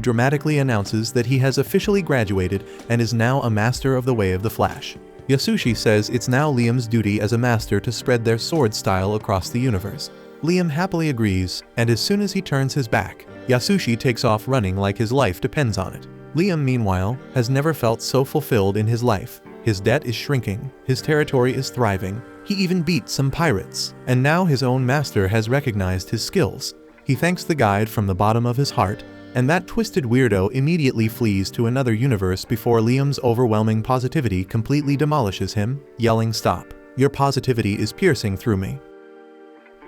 dramatically announces that he has officially graduated and is now a master of the way of the Flash. Yasushi says it's now Liam's duty as a master to spread their sword style across the universe. Liam happily agrees, and as soon as he turns his back, Yasushi takes off running like his life depends on it. Liam, meanwhile, has never felt so fulfilled in his life. His debt is shrinking, his territory is thriving, he even beat some pirates, and now his own master has recognized his skills. He thanks the guide from the bottom of his heart, and that twisted weirdo immediately flees to another universe before Liam's overwhelming positivity completely demolishes him, yelling, "Stop. Your positivity is piercing through me."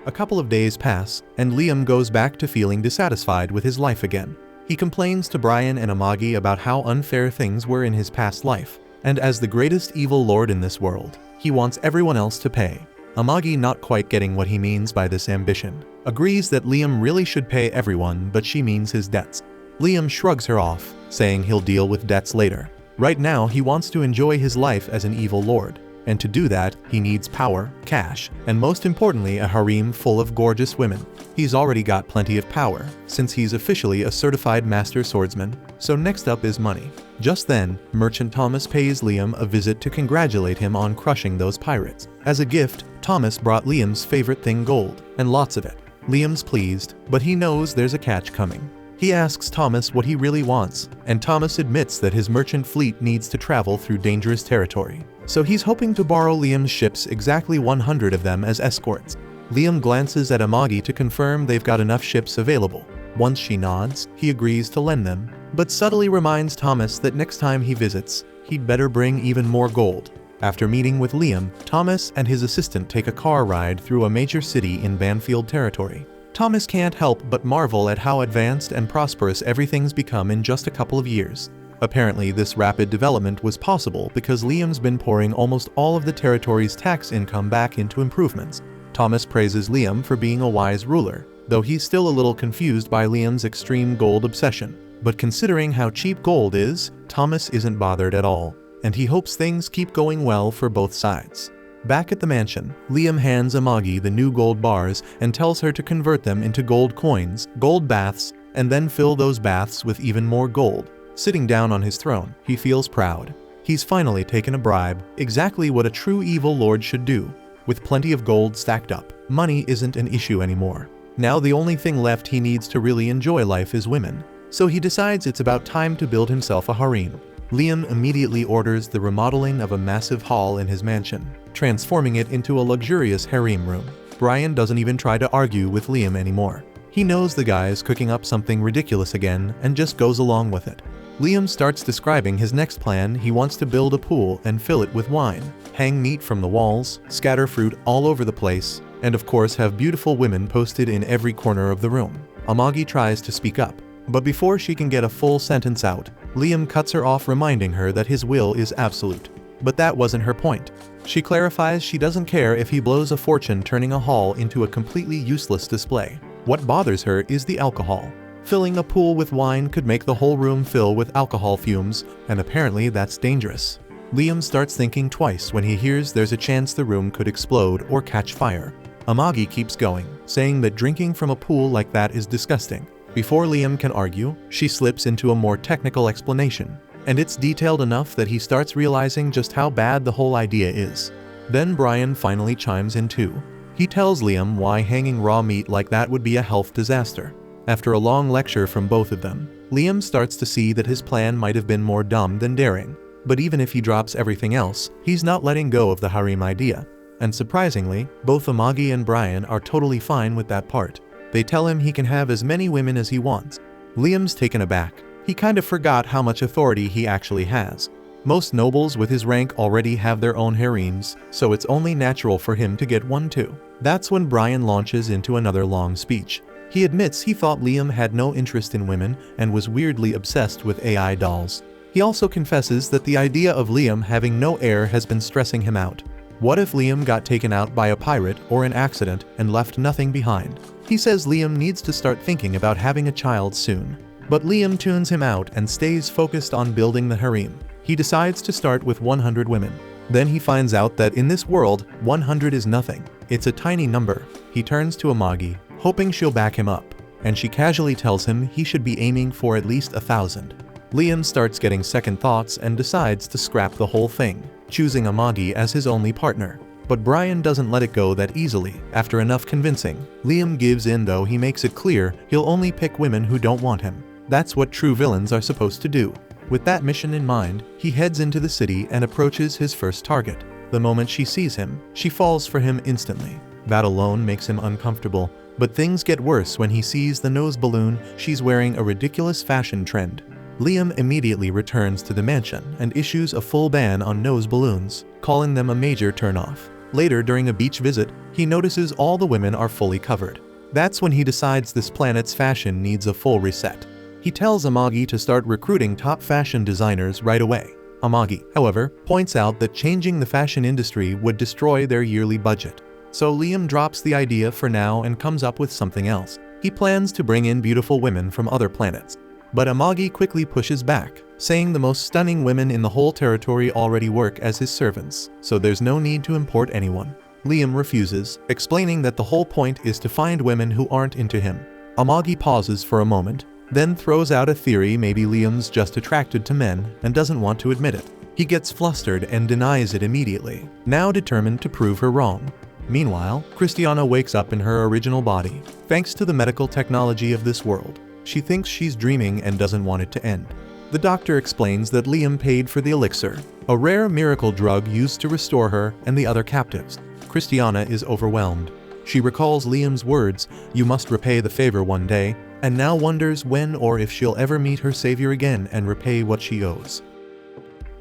A couple of days pass, and Liam goes back to feeling dissatisfied with his life again. He complains to Brian and Amagi about how unfair things were in his past life, and as the greatest evil lord in this world, he wants everyone else to pay. Amagi, not quite getting what he means by this ambition, agrees that Liam really should pay everyone, but she means his debts. Liam shrugs her off, saying he'll deal with debts later. Right now, he wants to enjoy his life as an evil lord, and to do that, he needs power, cash, and most importantly, a harem full of gorgeous women. He's already got plenty of power, since he's officially a certified master swordsman, so next up is money. Just then, Merchant Thomas pays Liam a visit to congratulate him on crushing those pirates. As a gift, Thomas brought Liam's favorite thing, gold, and lots of it. Liam's pleased, but he knows there's a catch coming. He asks Thomas what he really wants, and Thomas admits that his merchant fleet needs to travel through dangerous territory. So he's hoping to borrow Liam's ships, exactly 100 of them, as escorts. Liam glances at Amagi to confirm they've got enough ships available. Once she nods, he agrees to lend them, but subtly reminds Thomas that next time he visits, he'd better bring even more gold. After meeting with Liam, Thomas and his assistant take a car ride through a major city in Banfield territory. Thomas can't help but marvel at how advanced and prosperous everything's become in just a couple of years. Apparently, this rapid development was possible because Liam's been pouring almost all of the territory's tax income back into improvements. Thomas praises Liam for being a wise ruler, though he's still a little confused by Liam's extreme gold obsession. But considering how cheap gold is, Thomas isn't bothered at all, and he hopes things keep going well for both sides. Back at the mansion, Liam hands Amagi the new gold bars and tells her to convert them into gold coins, gold baths, and then fill those baths with even more gold. Sitting down on his throne, he feels proud. He's finally taken a bribe, exactly what a true evil lord should do. With plenty of gold stacked up, money isn't an issue anymore. Now the only thing left he needs to really enjoy life is women. So he decides it's about time to build himself a harem. Liam immediately orders the remodeling of a massive hall in his mansion, transforming it into a luxurious harem room. Brian doesn't even try to argue with Liam anymore. He knows the guy is cooking up something ridiculous again and just goes along with it. Liam starts describing his next plan. He wants to build a pool and fill it with wine, hang meat from the walls, scatter fruit all over the place, and of course have beautiful women posted in every corner of the room. Amagi tries to speak up, but before she can get a full sentence out, Liam cuts her off, reminding her that his will is absolute. But that wasn't her point. She clarifies she doesn't care if he blows a fortune turning a hall into a completely useless display. What bothers her is the alcohol. Filling a pool with wine could make the whole room fill with alcohol fumes, and apparently that's dangerous. Liam starts thinking twice when he hears there's a chance the room could explode or catch fire. Amagi keeps going, saying that drinking from a pool like that is disgusting. Before Liam can argue, she slips into a more technical explanation, and it's detailed enough that he starts realizing just how bad the whole idea is. Then Brian finally chimes in too. He tells Liam why hanging raw meat like that would be a health disaster. After a long lecture from both of them, Liam starts to see that his plan might have been more dumb than daring. But even if he drops everything else, he's not letting go of the harem idea. And surprisingly, both Amagi and Brian are totally fine with that part. They tell him he can have as many women as he wants. Liam's taken aback. He kind of forgot how much authority he actually has. Most nobles with his rank already have their own harems, so it's only natural for him to get one too. That's when Brian launches into another long speech. He admits he thought Liam had no interest in women and was weirdly obsessed with AI dolls. He also confesses that the idea of Liam having no heir has been stressing him out. What if Liam got taken out by a pirate or an accident and left nothing behind? He says Liam needs to start thinking about having a child soon. But Liam tunes him out and stays focused on building the harem. He decides to start with 100 women. Then he finds out that in this world, 100 is nothing. It's a tiny number. He turns to Amagi, hoping she'll back him up, and she casually tells him he should be aiming for at least 1,000. Liam starts getting second thoughts and decides to scrap the whole thing, choosing Amagi as his only partner. But Brian doesn't let it go that easily. After enough convincing, Liam gives in, though he makes it clear he'll only pick women who don't want him. That's what true villains are supposed to do. With that mission in mind, he heads into the city and approaches his first target. The moment she sees him, she falls for him instantly. That alone makes him uncomfortable, but things get worse when he sees the nose balloon she's wearing, a ridiculous fashion trend. Liam immediately returns to the mansion and issues a full ban on nose balloons, calling them a major turnoff. Later, during a beach visit, he notices all the women are fully covered. That's when he decides this planet's fashion needs a full reset. He tells Amagi to start recruiting top fashion designers right away. Amagi, however, points out that changing the fashion industry would destroy their yearly budget. So Liam drops the idea for now and comes up with something else. He plans to bring in beautiful women from other planets. But Amagi quickly pushes back, saying the most stunning women in the whole territory already work as his servants, so there's no need to import anyone. Liam refuses, explaining that the whole point is to find women who aren't into him. Amagi pauses for a moment, then throws out a theory maybe Liam's just attracted to men and doesn't want to admit it. He gets flustered and denies it immediately, now determined to prove her wrong. Meanwhile, Christiana wakes up in her original body, thanks to the medical technology of this world. She thinks she's dreaming and doesn't want it to end. The doctor explains that Liam paid for the elixir, a rare miracle drug used to restore her and the other captives. Christiana is overwhelmed. She recalls Liam's words, "You must repay the favor one day," and now wonders when or if she'll ever meet her savior again and repay what she owes.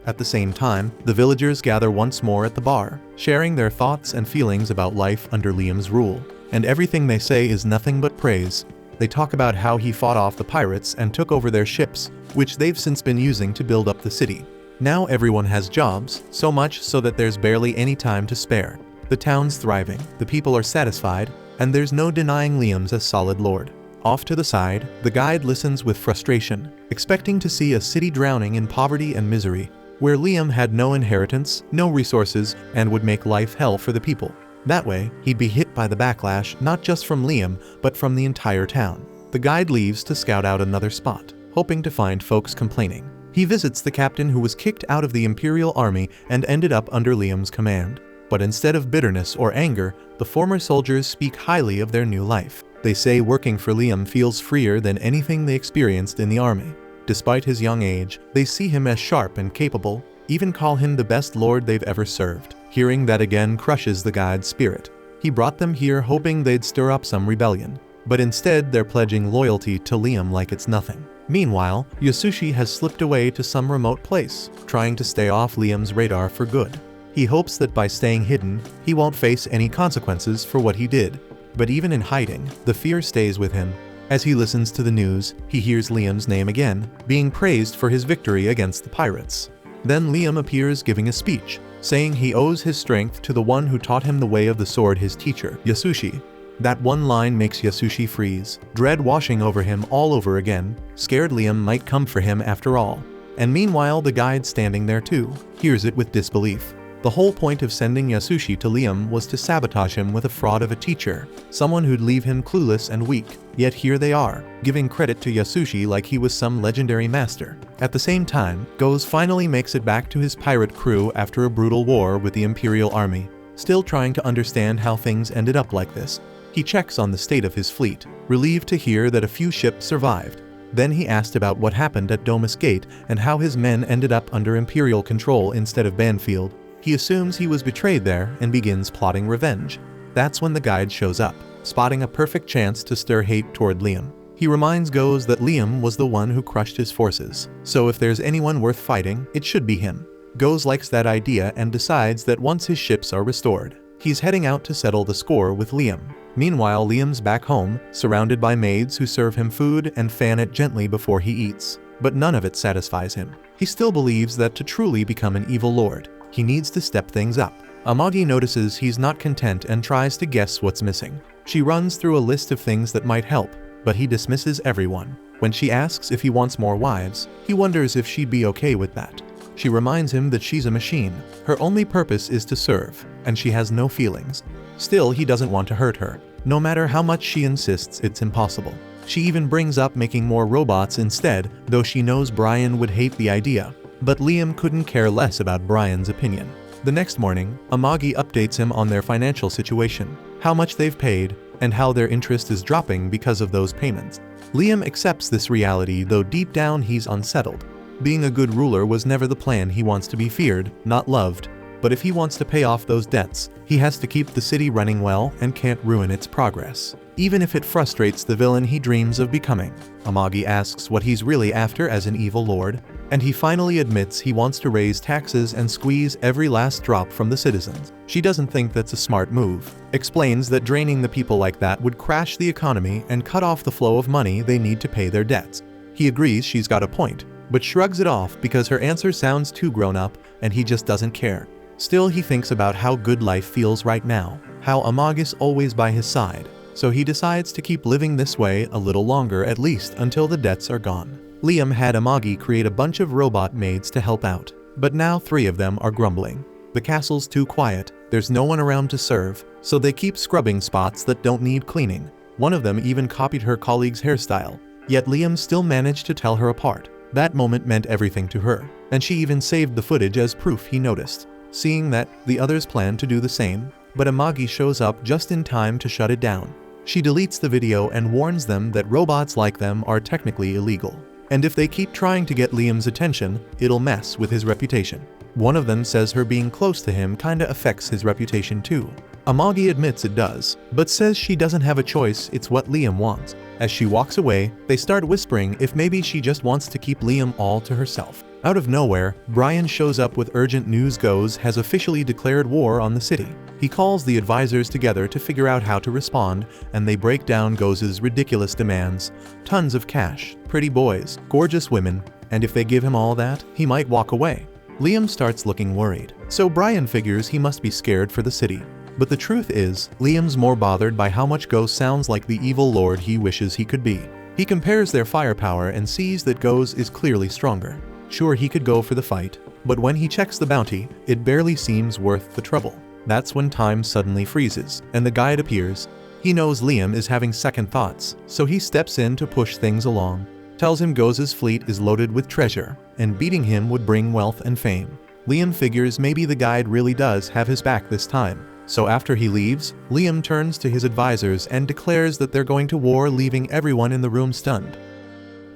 At the same time, the villagers gather once more at the bar, sharing their thoughts and feelings about life under Liam's rule, and everything they say is nothing but praise. They talk about how he fought off the pirates and took over their ships, which they've since been using to build up the city. Now everyone has jobs, so much so that there's barely any time to spare. The town's thriving, the people are satisfied, and there's no denying Liam's a solid lord. Off to the side, the guide listens with frustration, expecting to see a city drowning in poverty and misery, where Liam had no inheritance, no resources, and would make life hell for the people. That way, he'd be hit by the backlash not just from Liam, but from the entire town. The guide leaves to scout out another spot, hoping to find folks complaining. He visits the captain who was kicked out of the Imperial Army and ended up under Liam's command. But instead of bitterness or anger, the former soldiers speak highly of their new life. They say working for Liam feels freer than anything they experienced in the army. Despite his young age, they see him as sharp and capable, even call him the best lord they've ever served. Hearing that again crushes the guide's spirit. He brought them here hoping they'd stir up some rebellion, but instead they're pledging loyalty to Liam like it's nothing. Meanwhile, Yasushi has slipped away to some remote place, trying to stay off Liam's radar for good. He hopes that by staying hidden, he won't face any consequences for what he did. But even in hiding, the fear stays with him. As he listens to the news, he hears Liam's name again, being praised for his victory against the pirates. Then Liam appears giving a speech, saying he owes his strength to the one who taught him the way of the sword, his teacher, Yasushi. That one line makes Yasushi freeze, dread washing over him all over again, scared Liam might come for him after all. And meanwhile the guide standing there too, hears it with disbelief. The whole point of sending Yasushi to Liam was to sabotage him with a fraud of a teacher, someone who'd leave him clueless and weak. Yet here they are, giving credit to Yasushi like he was some legendary master. At the same time, Goze finally makes it back to his pirate crew after a brutal war with the Imperial Army, still trying to understand how things ended up like this. He checks on the state of his fleet, relieved to hear that a few ships survived. Then he asked about what happened at Domus Gate and how his men ended up under Imperial control instead of Banfield. He assumes he was betrayed there and begins plotting revenge. That's when the guide shows up, spotting a perfect chance to stir hate toward Liam. He reminds Goze that Liam was the one who crushed his forces, so if there's anyone worth fighting, it should be him. Goze likes that idea and decides that once his ships are restored, he's heading out to settle the score with Liam. Meanwhile, Liam's back home, surrounded by maids who serve him food and fan it gently before he eats. But none of it satisfies him. He still believes that to truly become an evil lord, he needs to step things up. Amagi notices he's not content and tries to guess what's missing. She runs through a list of things that might help, but he dismisses everyone. When she asks if he wants more wives, he wonders if she'd be okay with that. She reminds him that she's a machine. Her only purpose is to serve, and she has no feelings. Still, he doesn't want to hurt her, no matter how much she insists it's impossible. She even brings up making more robots instead, though she knows Brian would hate the idea. But Liam couldn't care less about Brian's opinion. The next morning, Amagi updates him on their financial situation, how much they've paid, and how their interest is dropping because of those payments. Liam accepts this reality, though deep down he's unsettled. Being a good ruler was never the plan. He wants to be feared, not loved. But if he wants to pay off those debts, he has to keep the city running well and can't ruin its progress, even if it frustrates the villain he dreams of becoming. Amagi asks what he's really after as an evil lord, and he finally admits he wants to raise taxes and squeeze every last drop from the citizens. She doesn't think that's a smart move, explains that draining the people like that would crash the economy and cut off the flow of money they need to pay their debts. He agrees she's got a point, but shrugs it off because her answer sounds too grown up and he just doesn't care. Still, he thinks about how good life feels right now, how Amagi's always by his side, so he decides to keep living this way a little longer, at least until the debts are gone. Liam had Amagi create a bunch of robot maids to help out, but now 3 of them are grumbling. The castle's too quiet, there's no one around to serve, so they keep scrubbing spots that don't need cleaning. One of them even copied her colleague's hairstyle, yet Liam still managed to tell her apart. That moment meant everything to her, and she even saved the footage as proof he noticed. Seeing that, the others plan to do the same, but Amagi shows up just in time to shut it down. She deletes the video and warns them that robots like them are technically illegal, and if they keep trying to get Liam's attention, it'll mess with his reputation. One of them says her being close to him kinda affects his reputation too. Amagi admits it does, but says she doesn't have a choice, it's what Liam wants. As she walks away, they start whispering if maybe she just wants to keep Liam all to herself. Out of nowhere, Brian shows up with urgent news. Goz has officially declared war on the city. He calls the advisors together to figure out how to respond, and they break down Goz's ridiculous demands. Tons of cash, pretty boys, gorgeous women, and if they give him all that, he might walk away. Liam starts looking worried, so Brian figures he must be scared for the city. But the truth is, Liam's more bothered by how much Goz sounds like the evil lord he wishes he could be. He compares their firepower and sees that Goz is clearly stronger. Sure, he could go for the fight, but when he checks the bounty, it barely seems worth the trouble. That's when time suddenly freezes, and the guide appears. He knows Liam is having second thoughts, so he steps in to push things along. Tells him Goz's fleet is loaded with treasure, and beating him would bring wealth and fame. Liam figures maybe the guide really does have his back this time. So after he leaves, Liam turns to his advisors and declares that they're going to war, leaving everyone in the room stunned.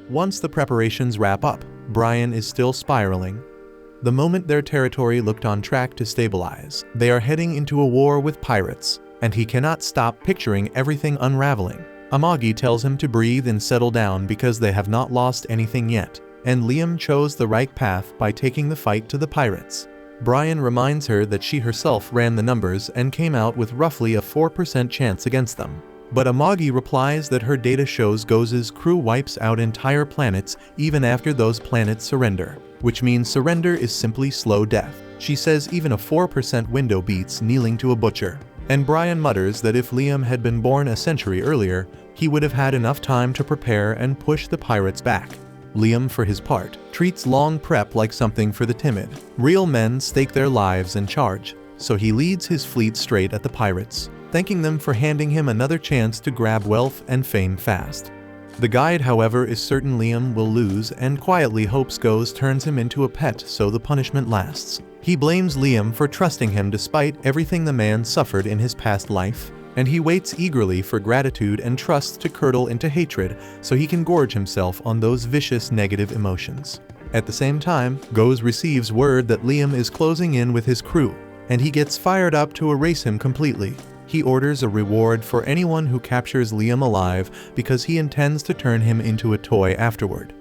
Once the preparations wrap up, Brian is still spiraling. The moment their territory looked on track to stabilize, they are heading into a war with pirates, and he cannot stop picturing everything unraveling. Amagi tells him to breathe and settle down because they have not lost anything yet, and Liam chose the right path by taking the fight to the pirates. Brian reminds her that she herself ran the numbers and came out with roughly a 4% chance against them. But Amagi replies that her data shows Goz's crew wipes out entire planets even after those planets surrender, which means surrender is simply slow death. She says even a 4% window beats kneeling to a butcher. And Brian mutters that if Liam had been born a century earlier, he would have had enough time to prepare and push the pirates back. Liam, for his part, treats long prep like something for the timid. Real men stake their lives and charge, so he leads his fleet straight at the pirates, thanking them for handing him another chance to grab wealth and fame fast. The guide, however, is certain Liam will lose and quietly hopes Goz turns him into a pet so the punishment lasts. He blames Liam for trusting him despite everything the man suffered in his past life, and he waits eagerly for gratitude and trust to curdle into hatred so he can gorge himself on those vicious negative emotions. At the same time, Goz receives word that Liam is closing in with his crew, and he gets fired up to erase him completely. He orders a reward for anyone who captures Liam alive because he intends to turn him into a toy afterward.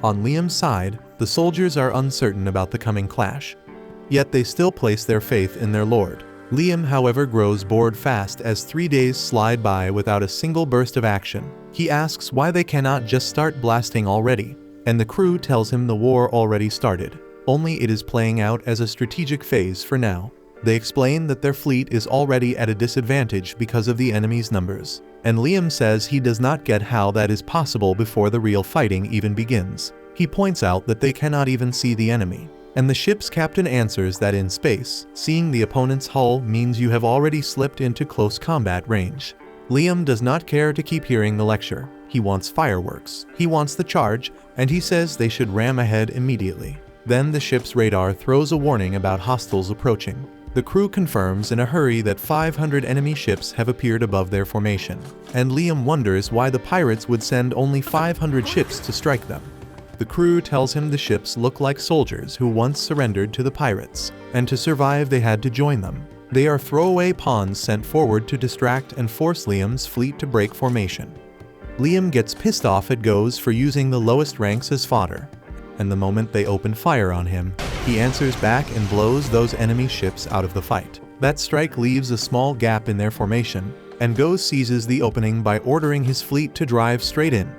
On Liam's side, the soldiers are uncertain about the coming clash, yet they still place their faith in their lord. Liam, however, grows bored fast as 3 days slide by without a single burst of action. He asks why they cannot just start blasting already, and the crew tells him the war already started, only it is playing out as a strategic phase for now. They explain that their fleet is already at a disadvantage because of the enemy's numbers, and Liam says he does not get how that is possible before the real fighting even begins. He points out that they cannot even see the enemy. And the ship's captain answers that in space, seeing the opponent's hull means you have already slipped into close combat range. Liam does not care to keep hearing the lecture. He wants fireworks. He wants the charge, and he says they should ram ahead immediately. Then the ship's radar throws a warning about hostiles approaching. The crew confirms in a hurry that 500 enemy ships have appeared above their formation, and Liam wonders why the pirates would send only 500 ships to strike them. The crew tells him the ships look like soldiers who once surrendered to the pirates, and to survive they had to join them. They are throwaway pawns sent forward to distract and force Liam's fleet to break formation. Liam gets pissed off at Goes for using the lowest ranks as fodder, and the moment they open fire on him, he answers back and blows those enemy ships out of the fight. That strike leaves a small gap in their formation, and Goes seizes the opening by ordering his fleet to drive straight in.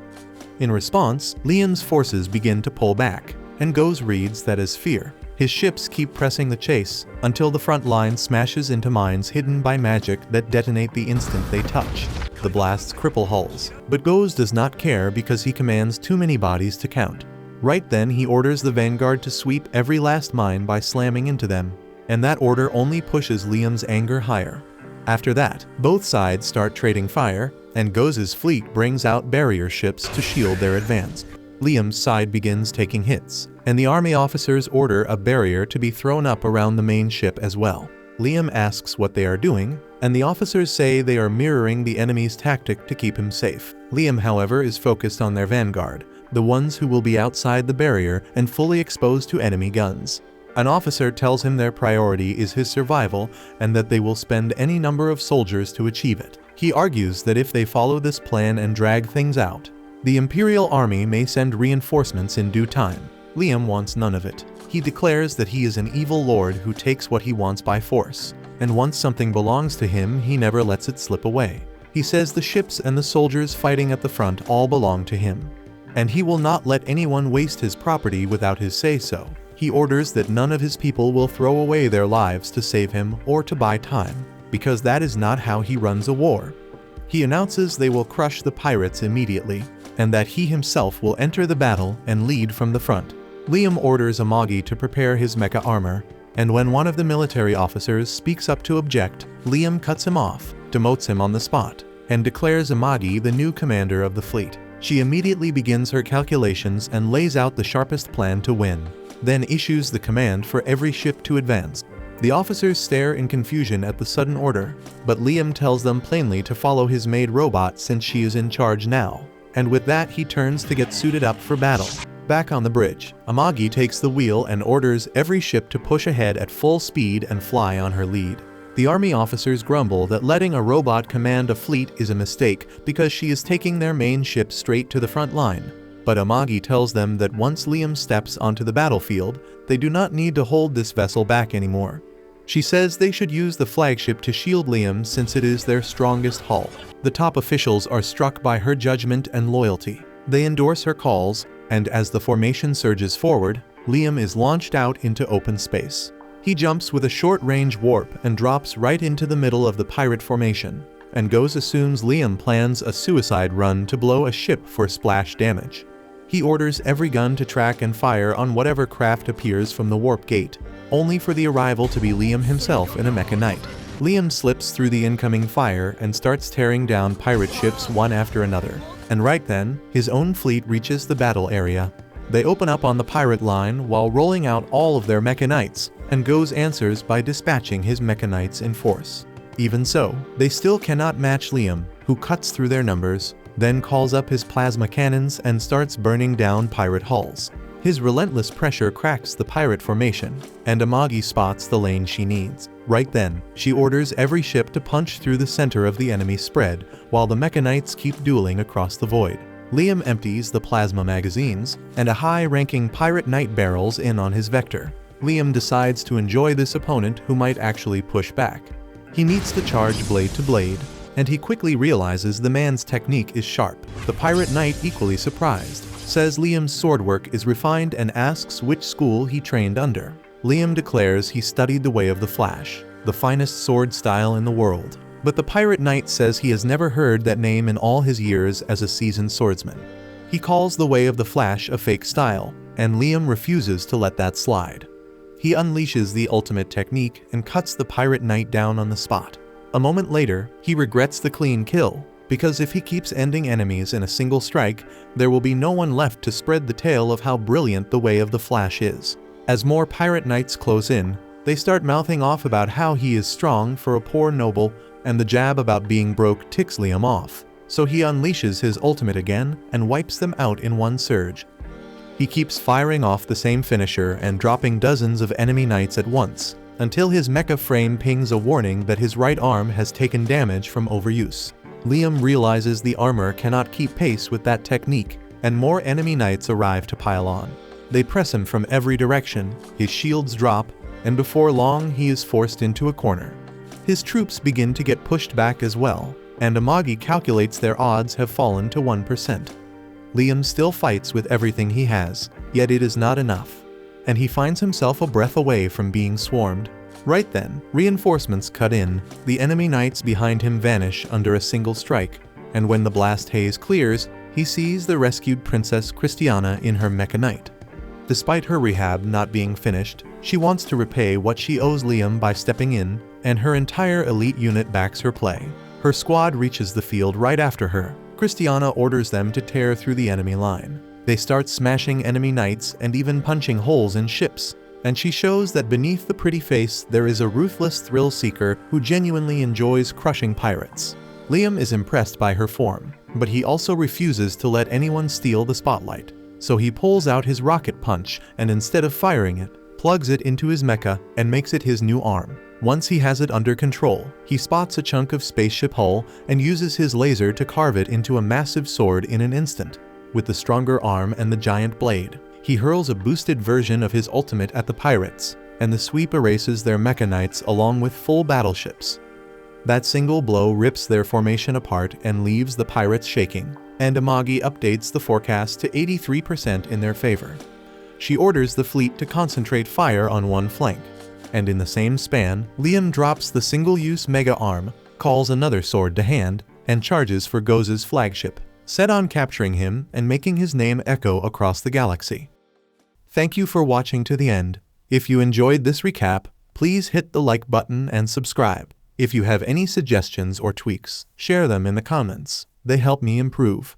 In response, Liam's forces begin to pull back, and Goes reads that as fear. His ships keep pressing the chase, until the front line smashes into mines hidden by magic that detonate the instant they touch. The blasts cripple hulls, but Goes does not care because he commands too many bodies to count. Right then he orders the vanguard to sweep every last mine by slamming into them, and that order only pushes Liam's anger higher. After that, both sides start trading fire, and Goes' fleet brings out barrier ships to shield their advance. Liam's side begins taking hits, and the army officers order a barrier to be thrown up around the main ship as well. Liam asks what they are doing, and the officers say they are mirroring the enemy's tactic to keep him safe. Liam, however, is focused on their vanguard, the ones who will be outside the barrier and fully exposed to enemy guns. An officer tells him their priority is his survival and that they will spend any number of soldiers to achieve it. He argues that if they follow this plan and drag things out, the Imperial Army may send reinforcements in due time. Liam wants none of it. He declares that he is an evil lord who takes what he wants by force, and once something belongs to him, he never lets it slip away. He says the ships and the soldiers fighting at the front all belong to him, and he will not let anyone waste his property without his say-so. He orders that none of his people will throw away their lives to save him or to buy time, because that is not how he runs a war. He announces they will crush the pirates immediately, and that he himself will enter the battle and lead from the front. Liam orders Amagi to prepare his mecha armor, and when one of the military officers speaks up to object, Liam cuts him off, demotes him on the spot, and declares Amagi the new commander of the fleet. She immediately begins her calculations and lays out the sharpest plan to win, then issues the command for every ship to advance. The officers stare in confusion at the sudden order, but Liam tells them plainly to follow his maid robot since she is in charge now, and with that he turns to get suited up for battle. Back on the bridge, Amagi takes the wheel and orders every ship to push ahead at full speed and fly on her lead. The army officers grumble that letting a robot command a fleet is a mistake because she is taking their main ship straight to the front line. But Amagi tells them that once Liam steps onto the battlefield, they do not need to hold this vessel back anymore. She says they should use the flagship to shield Liam since it is their strongest hull. The top officials are struck by her judgment and loyalty. They endorse her calls, and as the formation surges forward, Liam is launched out into open space. He jumps with a short-range warp and drops right into the middle of the pirate formation, and Goes assumes Liam plans a suicide run to blow a ship for splash damage. He orders every gun to track and fire on whatever craft appears from the warp gate, only for the arrival to be Liam himself in a mecha knight. Liam slips through the incoming fire and starts tearing down pirate ships one after another. And right then, his own fleet reaches the battle area. They open up on the pirate line while rolling out all of their mecha knights, and Goes answers by dispatching his mecha knights in force. Even so, they still cannot match Liam, who cuts through their numbers, then calls up his plasma cannons and starts burning down pirate hulls. His relentless pressure cracks the pirate formation, and Amagi spots the lane she needs. Right then, she orders every ship to punch through the center of the enemy spread, while the mecha knights keep dueling across the void. Liam empties the plasma magazines, and a high-ranking pirate knight barrels in on his vector. Liam decides to enjoy this opponent who might actually push back. He meets the charge blade to blade, and he quickly realizes the man's technique is sharp. The pirate knight, equally surprised, says Liam's sword work is refined and asks which school he trained under. Liam declares he studied the Way of the Flash, the finest sword style in the world. But the pirate knight says he has never heard that name in all his years as a seasoned swordsman. He calls the Way of the Flash a fake style, and Liam refuses to let that slide. He unleashes the ultimate technique and cuts the pirate knight down on the spot. A moment later, he regrets the clean kill, because if he keeps ending enemies in a single strike, there will be no one left to spread the tale of how brilliant the way of the Flash is. As more pirate knights close in, they start mouthing off about how he is strong for a poor noble, and the jab about being broke ticks Liam off. So he unleashes his ultimate again and wipes them out in one surge. He keeps firing off the same finisher and dropping dozens of enemy knights at once, until his mecha frame pings a warning that his right arm has taken damage from overuse. Liam realizes the armor cannot keep pace with that technique, and more enemy knights arrive to pile on. They press him from every direction, his shields drop, and before long he is forced into a corner. His troops begin to get pushed back as well, and Amagi calculates their odds have fallen to 1%. Liam still fights with everything he has, yet it is not enough, and he finds himself a breath away from being swarmed. Right then, reinforcements cut in, the enemy knights behind him vanish under a single strike, and when the blast haze clears, he sees the rescued Princess Christiana in her mecha knight. Despite her rehab not being finished, she wants to repay what she owes Liam by stepping in, and her entire elite unit backs her play. Her squad reaches the field right after her. Christiana orders them to tear through the enemy line. They start smashing enemy knights and even punching holes in ships, and she shows that beneath the pretty face there is a ruthless thrill seeker who genuinely enjoys crushing pirates. Liam is impressed by her form, but he also refuses to let anyone steal the spotlight. So he pulls out his rocket punch and instead of firing it, plugs it into his mecha and makes it his new arm. Once he has it under control, he spots a chunk of spaceship hull and uses his laser to carve it into a massive sword in an instant. With the stronger arm and the giant blade, he hurls a boosted version of his ultimate at the pirates, and the sweep erases their mecha knights along with full battleships. That single blow rips their formation apart and leaves the pirates shaking, and Amagi updates the forecast to 83% in their favor. She orders the fleet to concentrate fire on one flank, and in the same span, Liam drops the single-use mega arm, calls another sword to hand, and charges for Goza's flagship, set on capturing him and making his name echo across the galaxy. Thank you for watching to the end. If you enjoyed this recap, please hit the like button and subscribe. If you have any suggestions or tweaks, share them in the comments. They help me improve.